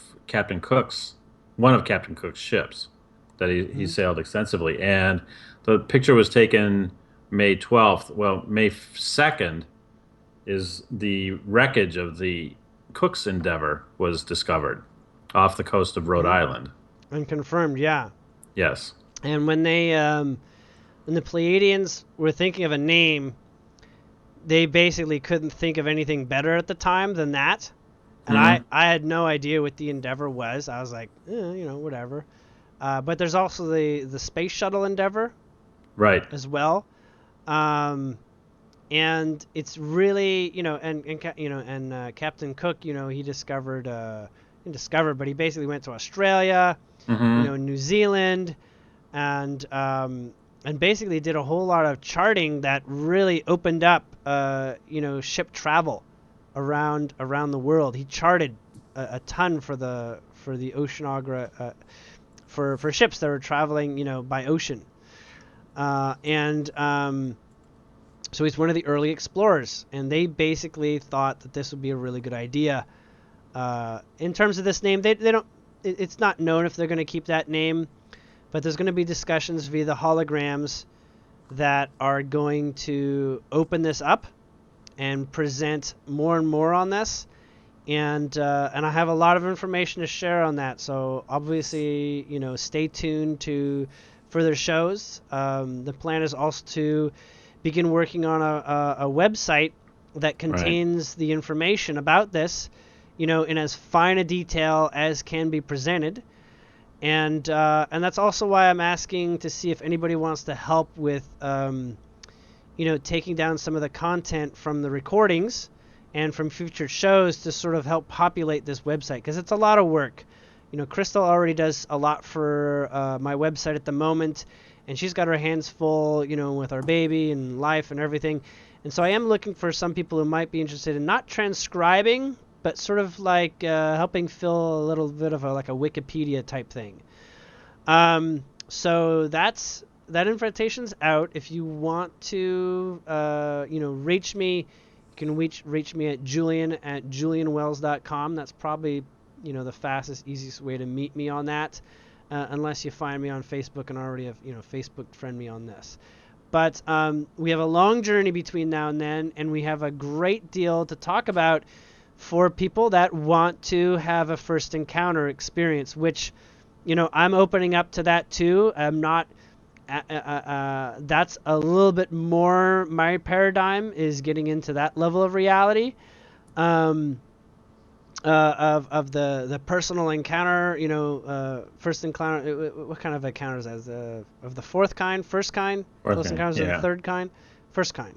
one of Captain Cook's ships that he sailed extensively, and the picture was taken May 12th. Well, May 2nd is the wreckage of the Cook's Endeavor was discovered off the coast of Rhode Island. And confirmed, yeah. Yes. And when the Pleiadians were thinking of a name, they basically couldn't think of anything better at the time than that. And Hmm. I had no idea what the Endeavor was. I was like, whatever. But there's also the space shuttle Endeavor Right. as well. And it's really, Captain Cook, he discovered, but he basically went to Australia, Hmm. New Zealand, and basically did a whole lot of charting that really opened up, ship travel around the world. He charted a ton for the oceanography, for ships that were traveling, by ocean, and so he's one of the early explorers, and they basically thought that this would be a really good idea. In terms of this name, they don't. It's not known if they're going to keep that name, but there's going to be discussions via the holograms that are going to open this up and present more and more on this. And I have a lot of information to share on that. So obviously, stay tuned to further shows. The plan is also to begin working on a website that Right. contains the information about this in as fine a detail as can be presented. And that's also why I'm asking to see if anybody wants to help with, taking down some of the content from the recordings and from future shows to sort of help populate this website, because it's a lot of work. Crystal already does a lot for my website at the moment, and she's got her hands full, with our baby and life and everything. And so I am looking for some people who might be interested in not transcribing, but sort of like helping fill a little bit of a Wikipedia type thing. So that invitation's out. If you want to, reach me, you can reach me at Julien@julienwells.com. That's probably, the fastest, easiest way to meet me on that, unless you find me on Facebook and already have, Facebook friend me on this. But we have a long journey between now and then, and we have a great deal to talk about for people that want to have a first encounter experience, which, I'm opening up to that too. I'm not, that's a little bit more my paradigm, is getting into that level of reality, of the personal encounter, first encounter. What kind of encounters as of the fourth kind, first kind, close encounters of the third kind, first kind,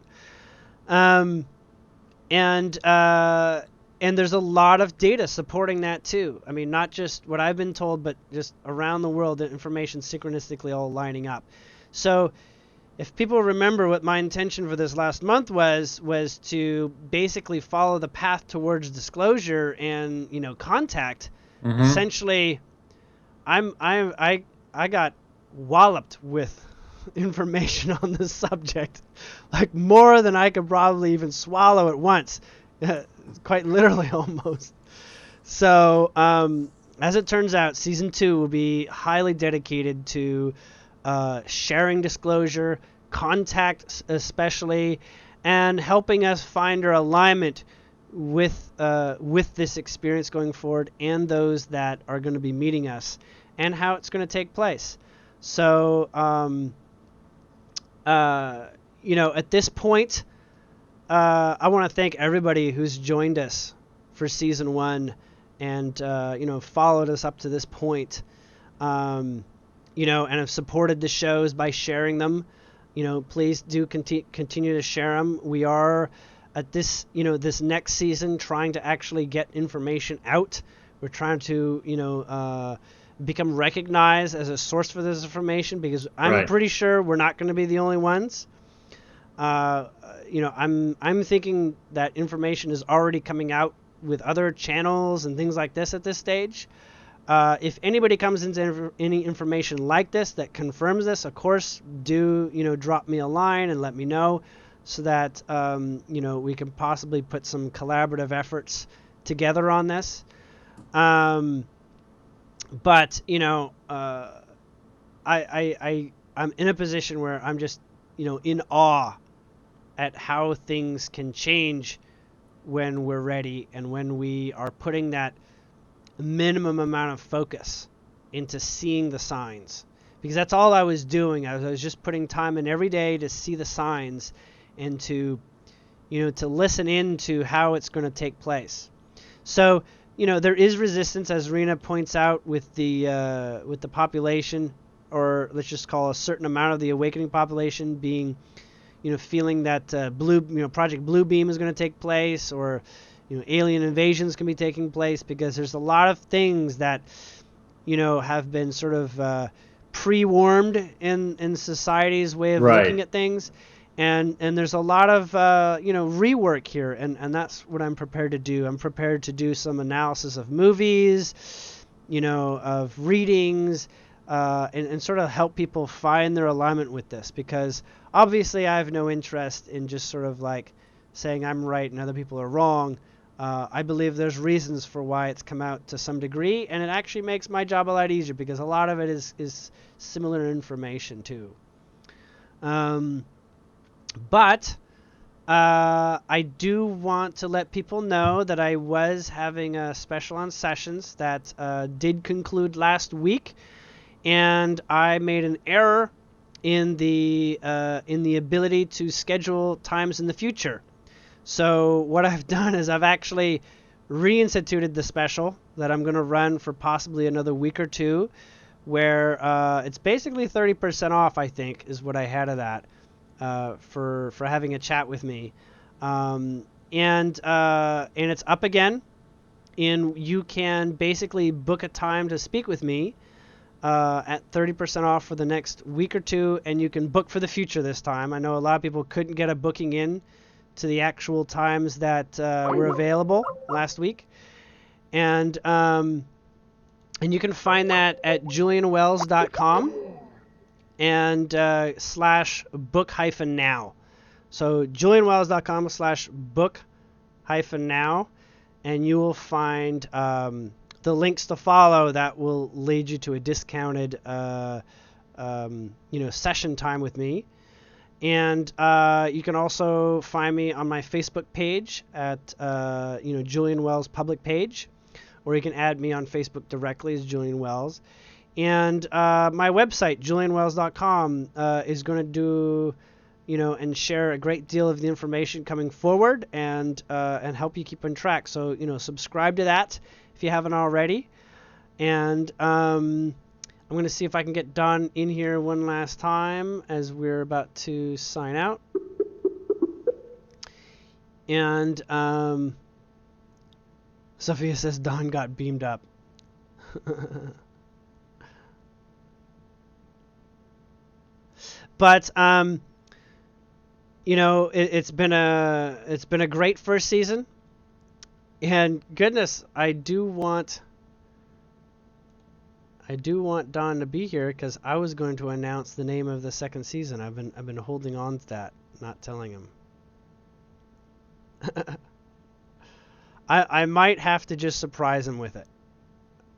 and there's a lot of data supporting that too. I mean, not just what I've been told, but just around the world, the information synchronistically all lining up. So if people remember what my intention for this last month was to basically follow the path towards disclosure and, contact. Mm-hmm. Essentially, I got walloped with information on this subject, like more than I could probably even swallow at once. Quite literally, almost. So, as it turns out, season 2 will be highly dedicated to sharing disclosure, contact especially, and helping us find our alignment with this experience going forward, and those that are going to be meeting us, and how it's going to take place. So, at this point, I want to thank everybody who's joined us for season 1 and, followed us up to this point, and have supported the shows by sharing them. Please do continue to share them. We are at this, this next season trying to actually get information out. We're trying to, become recognized as a source for this information, because I'm pretty sure we're not going to be the only ones. I'm thinking that information is already coming out with other channels and things like this at this stage. If anybody comes into any information like this that confirms this, of course, do drop me a line and let me know, so that we can possibly put some collaborative efforts together on this. But I'm in a position where I'm just in awe at how things can change when we're ready, and when we are putting that minimum amount of focus into seeing the signs. Because that's all I was doing. I was just putting time in every day to see the signs, and to listen in to how it's going to take place. So there is resistance, as Rena points out, with the population, or let's just call a certain amount of the awakening population being feeling that Project Bluebeam is going to take place, or alien invasions can be taking place, because there's a lot of things that have been sort of pre-warmed in society's way of looking at things, and there's a lot of rework here, and that's what I'm prepared to do. I'm prepared to do some analysis of movies, of readings, and sort of help people find their alignment with this, because obviously I have no interest in just sort of like saying I'm right and other people are wrong. I believe there's reasons for why it's come out to some degree, and it actually makes my job a lot easier, because a lot of it is similar information too. But I do want to let people know that I was having a special on sessions that did conclude last week, and I made an error in the ability to schedule times in the future. So what I've done is I've actually reinstituted the special that I'm going to run for possibly another week or two, where it's basically 30% off, I think, is what I had of that for having a chat with me. And it's up again, and you can basically book a time to speak with me at 30% off for the next week or two, and you can book for the future this time. I know a lot of people couldn't get a booking in to the actual times that were available last week, and you can find that at julienwells.com and /book-now. So julienwells.com/book-now, and you will find the links to follow that will lead you to a discounted session time with me. And you can also find me on my Facebook page at Julien Wells public page, or you can add me on Facebook directly as Julien Wells. And my website, julienwells.com, is going to do and share a great deal of the information coming forward, and help you keep on track. So subscribe to that if you haven't already. And I'm going to see if I can get Don in here one last time as we're about to sign out. And Sophia says Don got beamed up. But it's been a great first season, and goodness, I do want Don to be here, because I was going to announce the name of the second season. I've been holding on to that, not telling him. I might have to just surprise him with it,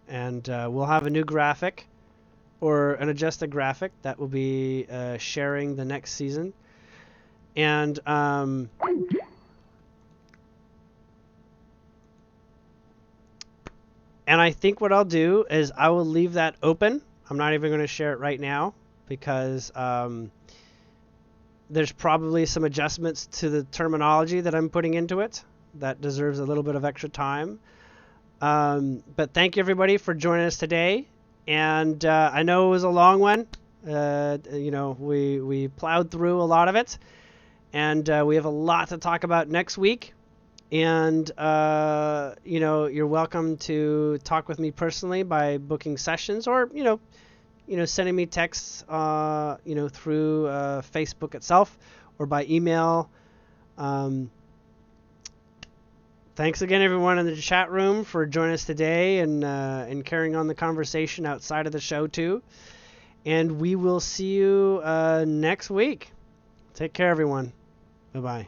and we'll have a new graphic, or an adjusted graphic that will be sharing the next season. And I think what I'll do is I will leave that open. I'm not even going to share it right now, because there's probably some adjustments to the terminology that I'm putting into it that deserves a little bit of extra time. But thank you, everybody, for joining us today. And I know it was a long one. We plowed through a lot of it. And we have a lot to talk about next week. And, you're welcome to talk with me personally by booking sessions, or, sending me texts, through Facebook itself, or by email. Thanks again, everyone in the chat room, for joining us today, and carrying on the conversation outside of the show too. And we will see you next week. Take care, everyone. Bye-bye.